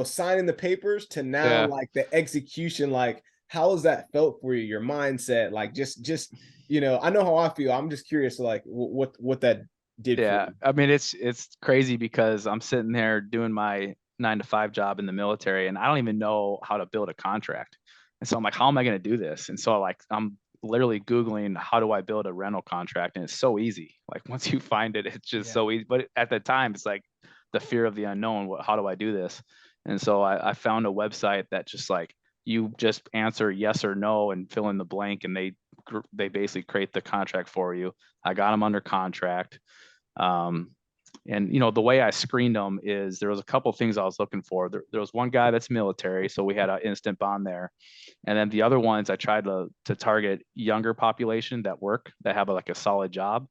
signing the papers to now like the execution. Like, how has that felt for you? Your mindset, like just I know how I feel. I'm just curious, like what that did. Yeah. For you. I mean, it's crazy because I'm sitting there doing my 9-to-5 job in the military, and I don't even know how to build a contract. And so I'm like, how am I going to do this? And so I'm literally Googling, how do I build a rental contract? And it's so easy. Like once you find it, it's just so easy. But at the time, it's like the fear of the unknown. How do I do this? And so I found a website that just like, you just answer yes or no and fill in the blank, and they basically create the contract for you. I got them under contract. And the way I screened them is there was a couple of things I was looking for. There was one guy that's military, so we had an instant bond there. And then the other ones I tried to target younger population that have like a solid job,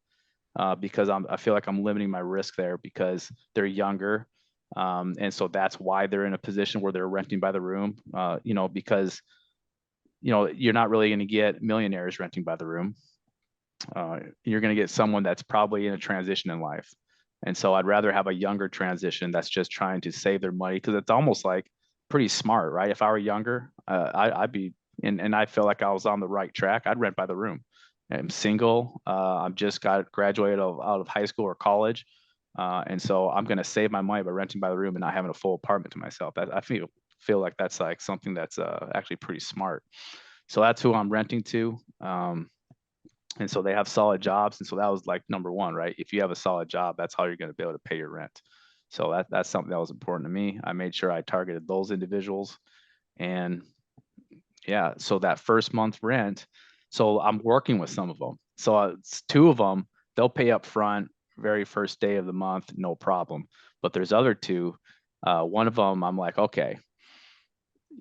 because I feel like I'm limiting my risk there because they're younger. And so that's why they're in a position where they're renting by the room, because you're not really going to get millionaires renting by the room. You're going to get someone that's probably in a transition in life. And so I'd rather have a younger transition that's just trying to save their money, because it's almost like pretty smart, right? If I were younger, I'd be, and I feel like I was on the right track. I'd rent by the room. I'm single. I've just graduated out of high school or college. And so I'm going to save my money by renting by the room and not having a full apartment to myself. I feel like that's like something that's actually pretty smart. So that's who I'm renting to. And so they have solid jobs. And so that was like number one, right? If you have a solid job, that's how you're going to be able to pay your rent. So that's something that was important to me. I made sure I targeted those individuals. And yeah, so that first month rent, so I'm working with some of them. So it's two of them, they'll pay up front very first day of the month, no problem. But there's other two. One of them, I'm like, okay,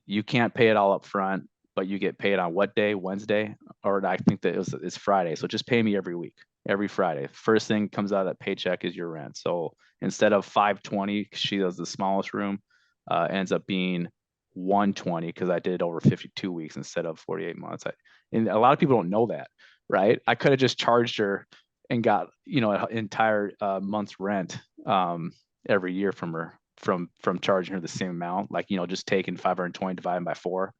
you can't pay it all up front, but you get paid on what day? Wednesday? Or I think that it's Friday. So just pay me every week, every Friday. First thing comes out of that paycheck is your rent. So instead of $520, she does the smallest room, ends up being 120 because I did it over 52 weeks instead of 48 months. And a lot of people don't know that, right? I could have just charged her and got, an entire month's rent every year from her, from charging her the same amount, like, just taking 520 divided by 4.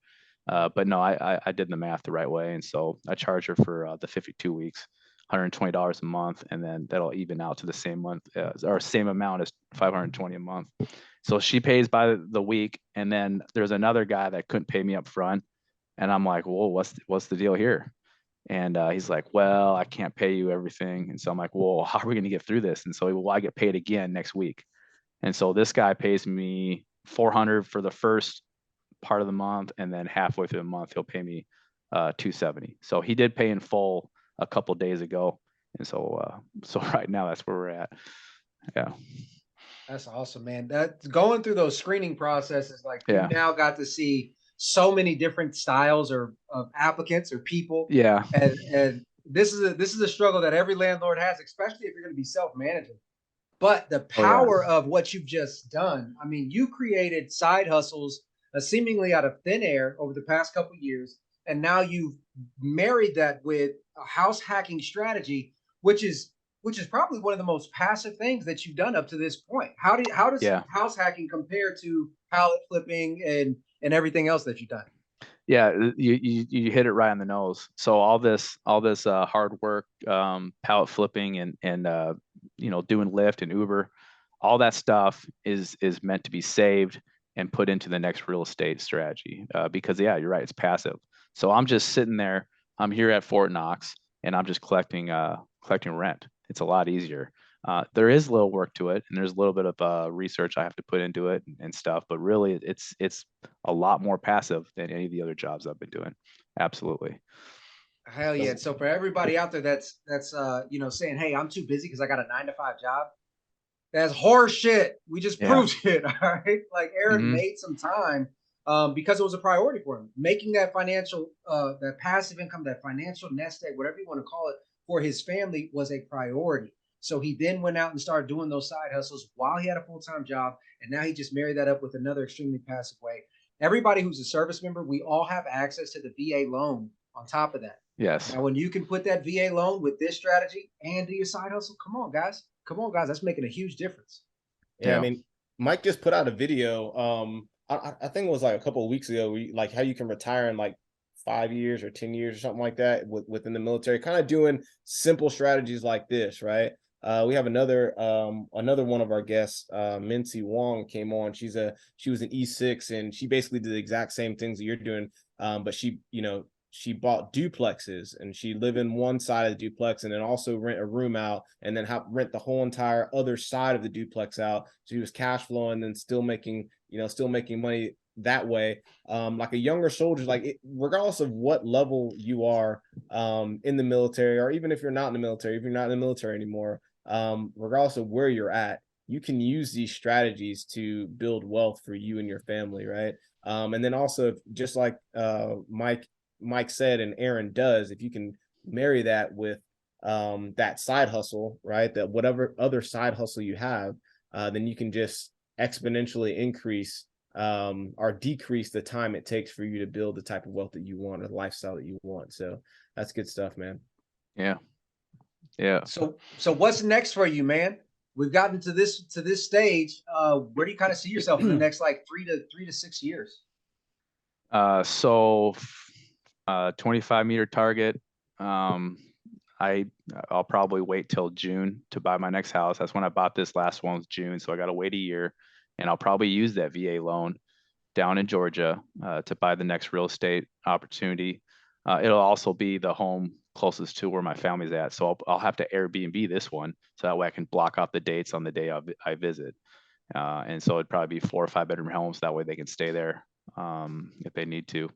But no, I did the math the right way. And so I charge her for the 52 weeks, $120 a month, and then that'll even out to the same month or same amount as 520 a month. So she pays by the week, and then there's another guy that couldn't pay me up front, and I'm like, well, what's the deal here? And he's like, well, I can't pay you everything. And so I'm like, well, how are we going to get through this? And so, well, I get paid again next week. And so this guy pays me $400 for the first part of the month, and then halfway through the month he'll pay me $270. So he did pay in full a couple days ago, and so right now that's where we're at. Yeah, that's awesome, man. That going through those screening processes, like yeah, you now got to see so many different styles or of applicants or people. yeah, and this is a struggle that every landlord has, especially if you're going to be self-managing. But the power of what you've just done, I mean, you created side hustles seemingly out of thin air over the past couple of years, and now you've married that with a house hacking strategy, which is probably one of the most passive things that you've done up to this point. How does house hacking compare to pallet flipping and everything else that you've done? Yeah, you hit it right on the nose. So all this hard work, pallet flipping and doing Lyft and Uber, all that stuff is meant to be saved and put into the next real estate strategy. Because yeah, you're right, it's passive. So I'm just sitting there. I'm here at Fort Knox, and I'm just collecting rent. It's a lot easier. There is a little work to it, and there's a little bit of research I have to put into it and stuff. But really, it's a lot more passive than any of the other jobs I've been doing. Absolutely. Hell yeah! So for everybody out there that's saying, "Hey, I'm too busy because I got a 9-to-5 job," that's horse shit. We just proved it. All right, like Aaron made some time because it was a priority for him. Making that financial, that passive income, that financial nest egg, whatever you want to call it, for his family was a priority. So he then went out and started doing those side hustles while he had a full-time job. And now he just married that up with another extremely passive way. Everybody who's a service member, we all have access to the VA loan on top of that. Yes. Now, when you can put that VA loan with this strategy and do your side hustle, come on, guys. That's making a huge difference. Yeah. I mean, Mike just put out a video. I think it was like a couple of weeks ago, like how you can retire in like 5 years or 10 years or something like that within the military, kind of doing simple strategies like this, right? We have another one of our guests, Mincy Wong, came on. She was an E6, and she basically did the exact same things that you're doing. But she bought duplexes, and she live in one side of the duplex and then also rent a room out, and then rent the whole entire other side of the duplex out. So she was cash flowing and still making money that way. Like a younger soldier, regardless of what level you are in the military, or even if you're not in the military, if you're not in the military anymore, regardless of where you're at, you can use these strategies to build wealth for you and your family, right? And then also, just like Mike said, and Aaron does, if you can marry that with that side hustle, right, that whatever other side hustle you have, then you can just exponentially increase or decrease the time it takes for you to build the type of wealth that you want, or the lifestyle that you want. So that's good stuff, man. Yeah. So what's next for you, man? We've gotten to this stage. Where do you kind of see yourself in the next like 3 to 6 years? So 25-meter target. I'll probably wait till June to buy my next house. That's when I bought this last one, was June. So I got to wait a year, and I'll probably use that VA loan down in Georgia to buy the next real estate opportunity. It'll also be the home closest to where my family's at. So I'll have to Airbnb this one, so that way I can block off the dates on the day I visit. And so it'd probably be 4 or 5 bedroom homes. That way they can stay there if they need to.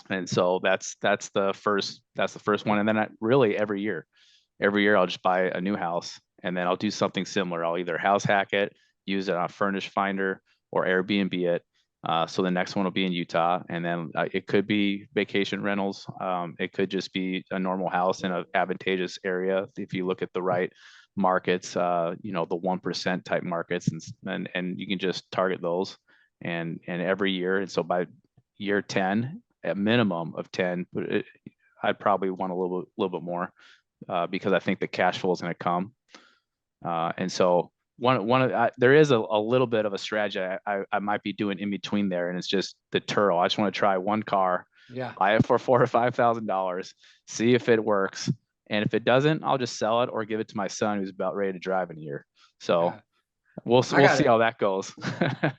And so that's the first one. And then really every year I'll just buy a new house, and then I'll do something similar. I'll either house hack it, use it on Furnish Finder, or Airbnb it. So the next one will be in Utah, and then it could be vacation rentals. It could just be a normal house in an advantageous area if you look at the right markets, the 1% type markets, and you can just target those. and every year. And so by year 10, a minimum of 10, but I'd probably want a little bit more because I think the cash flow is going to come. And so there is a little bit of a strategy I might be doing in between there, and it's just the Turo. I just want to try one car, buy it for $4,000 or $5,000, see if it works, and if it doesn't, I'll just sell it or give it to my son who's about ready to drive in a year. So we'll see how that goes.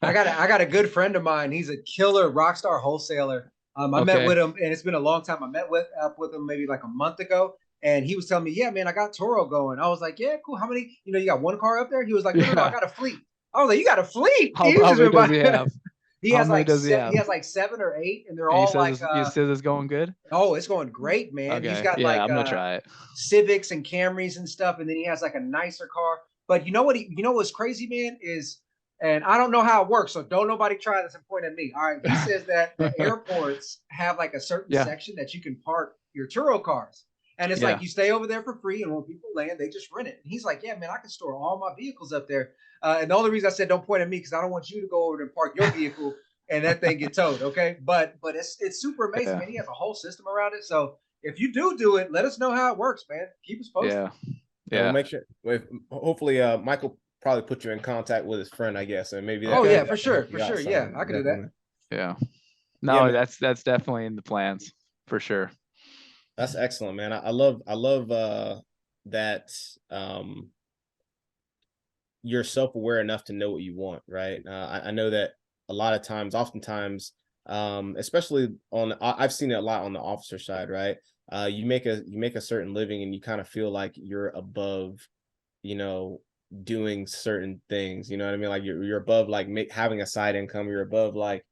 I got a good friend of mine. He's a killer rock star wholesaler. I met with him, and it's been a long time. I met up with him maybe like a month ago. And he was telling me, yeah, man, I got Turo going. I was like, yeah, cool. How many, you got one car up there? He was like, no, I got a fleet. I was like, you got a fleet? How many does he have? He has like 7 or 8, and they're all he says it's going good. Oh, it's going great, man. Okay. He's got I'm gonna try it. Civics and Camrys and stuff, and then he has like a nicer car. But you know what's crazy, man, is, and I don't know how it works, so don't nobody try this and point at me. All right, he says that the airports have like a certain section that you can park your Turo cars. And it's like you stay over there for free, and when people land, they just rent it. And he's like, yeah, man, I can store all my vehicles up there. And the only reason I said don't point at me because I don't want you to go over there and park your vehicle and that thing get towed, okay? But it's super amazing, man. He has a whole system around it. So if you do it, let us know how it works, man. Keep us posted. Yeah. We'll make sure. Hopefully, Michael probably put you in contact with his friend, I guess, and maybe. For sure. Yeah, I can do that. Yeah. No, that's definitely in the plans for sure. That's excellent, man. I love that you're self-aware enough to know what you want, right? I know that oftentimes, especially I've seen it a lot on the officer side, right? You make a certain living and you kind of feel like you're above, doing certain things. You know what I mean? Like you're above like having a side income. You're above like,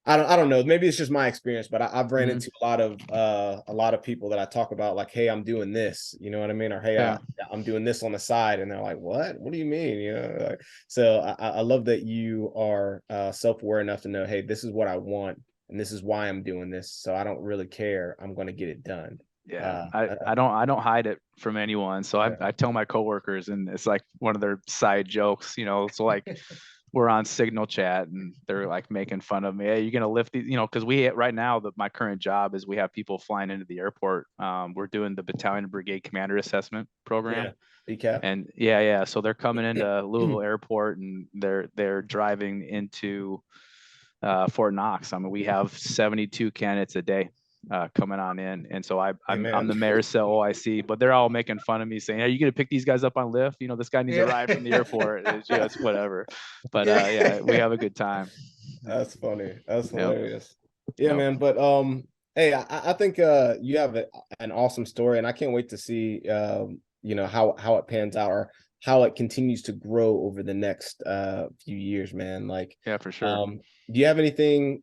I don't know. Maybe it's just my experience, but I've ran into a lot of people that I talk about like, hey, I'm doing this, you know what I mean? Or, hey, I'm doing this on the side. And they're like, what do you mean? So I love that you are self-aware enough to know, hey, this is what I want. And this is why I'm doing this. So I don't really care. I'm going to get it done. Yeah. I don't hide it from anyone. So I tell my coworkers, and it's like one of their side jokes, so like, we're on Signal chat and they're like making fun of me. Hey, you're going to lift these, because right now my current job is we have people flying into the airport. We're doing the Battalion and Brigade Commander Assessment Program. BCAP. And so they're coming into Louisville Airport and they're driving into Fort Knox. I mean, we have 72 candidates a day coming on in. And so I'm the mayor's cell OIC, but they're all making fun of me saying, are you going to pick these guys up on Lyft? This guy needs a ride from the airport. It's just whatever. But we have a good time. That's funny. That's hilarious. Yeah, man. But hey, I think you have an awesome story, and I can't wait to see how it pans out or how it continues to grow over the next few years, man. Like, yeah, for sure. Do you have anything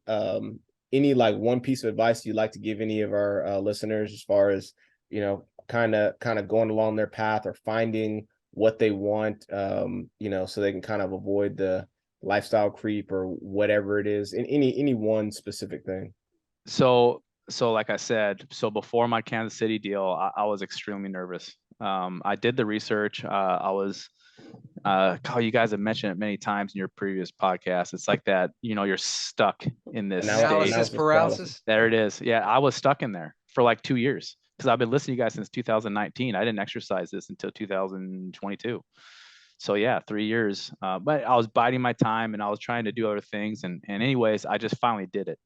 any like one piece of advice you'd like to give any of our listeners as far as kind of going along their path or finding what they want, so they can kind of avoid the lifestyle creep or whatever it is, in any one specific thing? So like I said, before my Kansas City deal, I was extremely nervous. I did the research. I was you guys have mentioned it many times in your previous podcast. It's like that, you're stuck in this analysis paralysis. There it is. Yeah, I was stuck in there for like 2 years because I've been listening to you guys since 2019. I didn't exercise this until 2022. So yeah, 3 years. But I was biding my time and I was trying to do other things. And anyways, I just finally did it.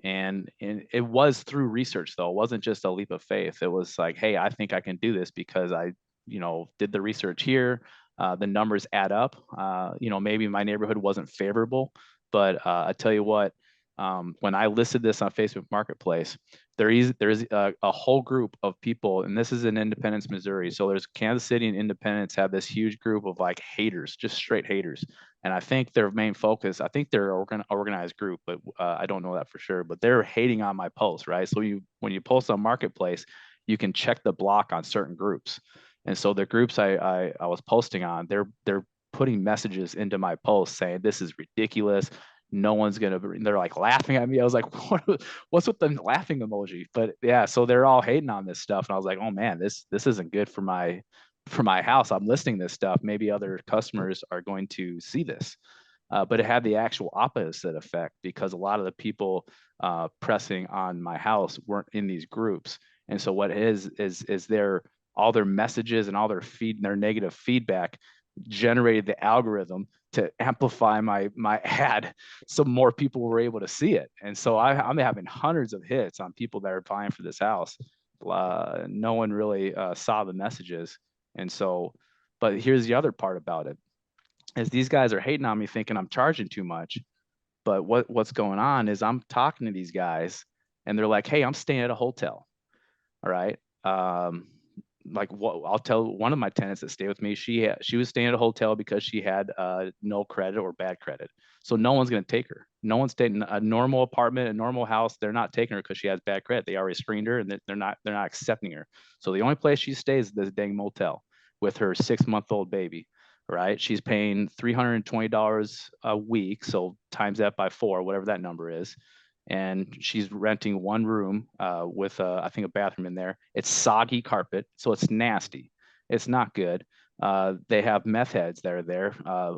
And it was through research though. It wasn't just a leap of faith. It was like, hey, I think I can do this because I, did the research here. The numbers add up. Maybe my neighborhood wasn't favorable, but I tell you what, when I listed this on Facebook Marketplace, there is a whole group of people, and this is in Independence, Missouri. So there's Kansas City and Independence have this huge group of like haters, just straight haters. And I think their main focus, I think they're an organized group, but I don't know that for sure. But they're hating on my post, right? So when you post on Marketplace, you can check the block on certain groups. And so the groups I was posting on, they're putting messages into my post saying this is ridiculous. No one's they're like laughing at me. I was like, what's with the laughing emoji? But yeah, so they're all hating on this stuff. And I was like, oh man, this isn't good for my house. I'm listing this stuff. Maybe other customers are going to see this. But it had the actual opposite effect, because a lot of the people pressing on my house weren't in these groups. And so what is all their messages and all their negative feedback generated the algorithm to amplify my ad, so more people were able to see it. And so I'm having hundreds of hits on people that are buying for this house. No one really saw the messages. And so, but here's the other part about it, is these guys are hating on me thinking I'm charging too much. But what's going on is I'm talking to these guys and they're like, hey, I'm staying at a hotel. All right. Like what I'll tell one of my tenants that stayed with me, she was staying at a hotel because she had no credit or bad credit. So no one's going to take her. No one's taking a normal apartment, a normal house. They're not taking her because she has bad credit. They already screened her, and they're not accepting her. So the only place she stays is this dang motel with her 6-month-old baby. Right? She's paying $320 a week. So times that by 4, whatever that number is. And she's renting one room with I think a bathroom in there. It's soggy carpet, so it's nasty. It's not good. They have meth heads that are there,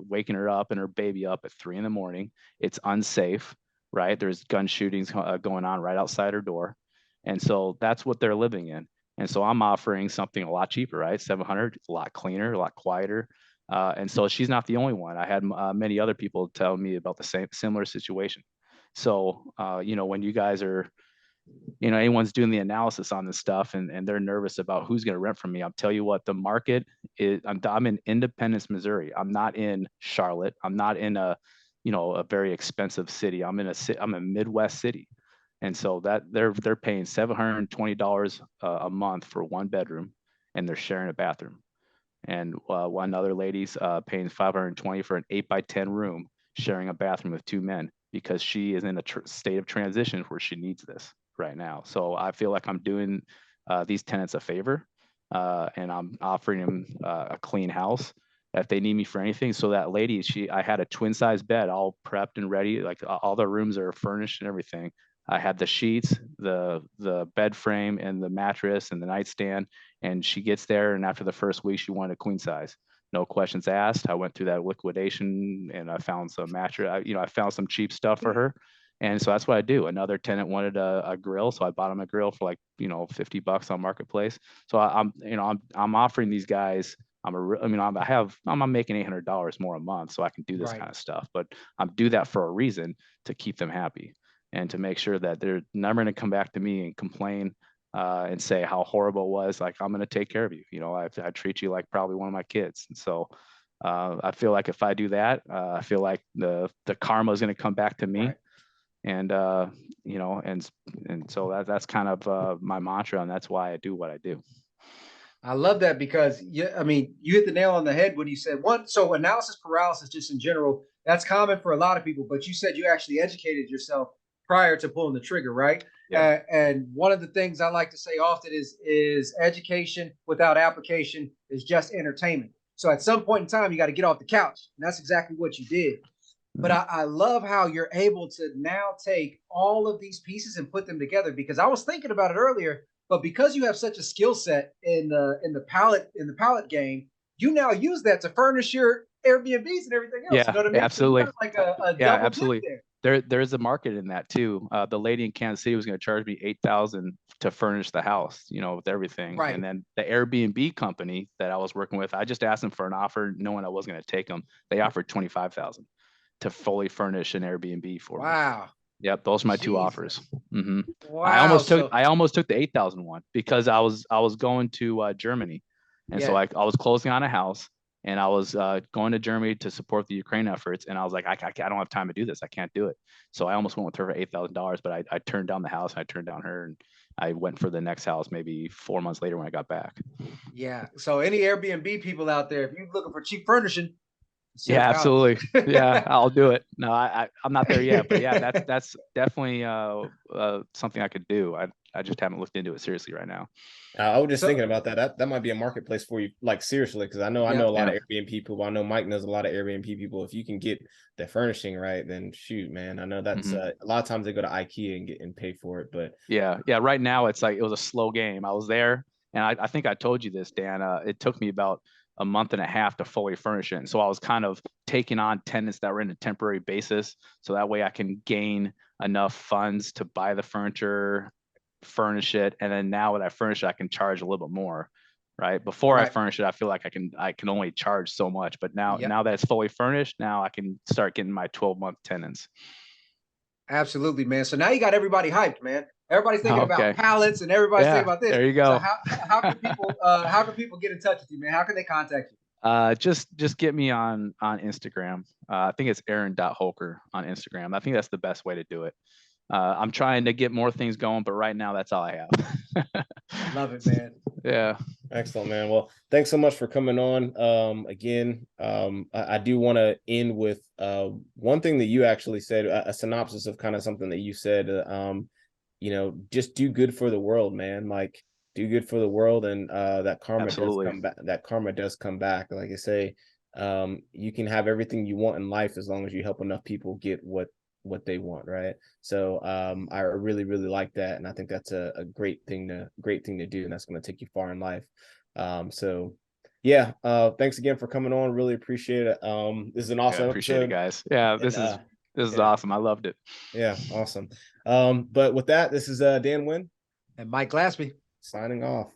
waking her up and her baby up at 3 a.m. It's unsafe, right? There's gun shootings going on right outside her door, and so that's what they're living in. And so I'm offering something a lot cheaper, right? $700, a lot cleaner, a lot quieter. And so she's not the only one. I had many other people tell me about the similar situation. So, when you guys are, anyone's doing the analysis on this stuff and they're nervous about who's going to rent from me, I'll tell you what, the market is, I'm in Independence, Missouri. I'm not in Charlotte. I'm not in a very expensive city. I'm a Midwest city. And so that they're paying $720 a month for 1 bedroom, and they're sharing a bathroom. And one other lady's paying $520 for an 8x10 room, sharing a bathroom with 2 men, because she is in a state of transition where she needs this right now. So I feel like I'm doing these tenants a favor, and I'm offering them a clean house if they need me for anything. So that lady, I had a twin size bed all prepped and ready. Like all the rooms are furnished and everything. I had the sheets, the bed frame, and the mattress and the nightstand. And she gets there, and after the first week, she wanted a queen size. No questions asked. I went through that liquidation, and I found some mattress. I found some cheap stuff for her, and so that's what I do. Another tenant wanted a grill, so I bought him a grill for like $50 on Marketplace. So I'm offering these guys. I'm making $800 more a month, so I can do this kind of stuff. But I'm do that for a reason, to keep them happy and to make sure that they're never going to come back to me and complain and say how horrible it was. Like, I'm going to take care of you. I treat you like probably one of my kids. And so I feel like if I do that, I feel like the karma is going to come back to me. Right. And, and so that's kind of my mantra, and that's why I do what I do. I love that, because you hit the nail on the head when you said so analysis paralysis, just in general, that's common for a lot of people, but you said you actually educated yourself prior to pulling the trigger, right? Yeah. And one of the things I like to say often is education without application is just entertainment. So at some point in time, you got to get off the couch. And that's exactly what you did. But I love how you're able to now take all of these pieces and put them together, because I was thinking about it earlier, but because you have such a skill set in the pallet game, you now use that to furnish your Airbnbs and everything else. Yeah, you know what I mean? Absolutely. So like a double absolutely. There's a market in that too. The lady in Kansas City was going to charge me $8,000 to furnish the house, with everything. Right. And then the Airbnb company that I was working with, I just asked them for an offer, knowing I wasn't going to take them. They offered $25,000 to fully furnish an Airbnb for me. Wow. Yep, those are my two offers. Mm-hmm. Wow. I almost took the $8,000 one, because I was going to Germany, and so I was closing on a house. And I was going to Germany to support the Ukraine efforts. And I was like, I don't have time to do this. I can't do it. So I almost went with her for $8,000, but I turned down the house, and I turned down her, and I went for the next house maybe 4 months later when I got back. Yeah. So any Airbnb people out there, if you're looking for cheap furnishing. Yeah, absolutely. Yeah, I'll do it. No, I'm not there yet, but yeah, that's definitely something I could do. I just haven't looked into it seriously right now. I was just thinking about that. That might be a marketplace for you, like seriously, because I know a lot of Airbnb people. I know Mike knows a lot of Airbnb people. If you can get the furnishing right, then shoot, man. I know that's a lot of times they go to IKEA and pay for it, but yeah. Right now it's like it was a slow game. I was there, and I think I told you this, Dan. It took me about a month and a half to fully furnish it. And so I was kind of taking on tenants that were in a temporary basis. So that way I can gain enough funds to buy the furniture, furnish it. And then now that I furnish it, I can charge a little bit more. Right. Before I furnish it, I feel like I can only charge so much. But now that it's fully furnished, now I can start getting my 12-month tenants. Absolutely, man. So now you got everybody hyped, man. Everybody's thinking about pallets, and everybody's thinking about this. There you go. So how can people get in touch with you, man? How can they contact you? Just get me on Instagram. I think it's Aaron.Holker on Instagram. I think that's the best way to do it. I'm trying to get more things going, but right now that's all I have. Love it, man. Yeah. Excellent, man. Well, thanks so much for coming on. Again, I do want to end with one thing that you actually said, a synopsis of kind of something that you said. Just do good for the world, man. Like, do good for the world, and that karma does come back. That karma does come back. Like I say, you can have everything you want in life as long as you help enough people get what they want, right? So I really, really like that, and I think that's a great thing to do, and that's going to take you far in life. So yeah, thanks again for coming on. Really appreciate it. This is an awesome appreciate episode. It, guys. Yeah, this is awesome. I loved it. Yeah, awesome. But with that, this is Dan Wynn and Mike Glaspie signing off.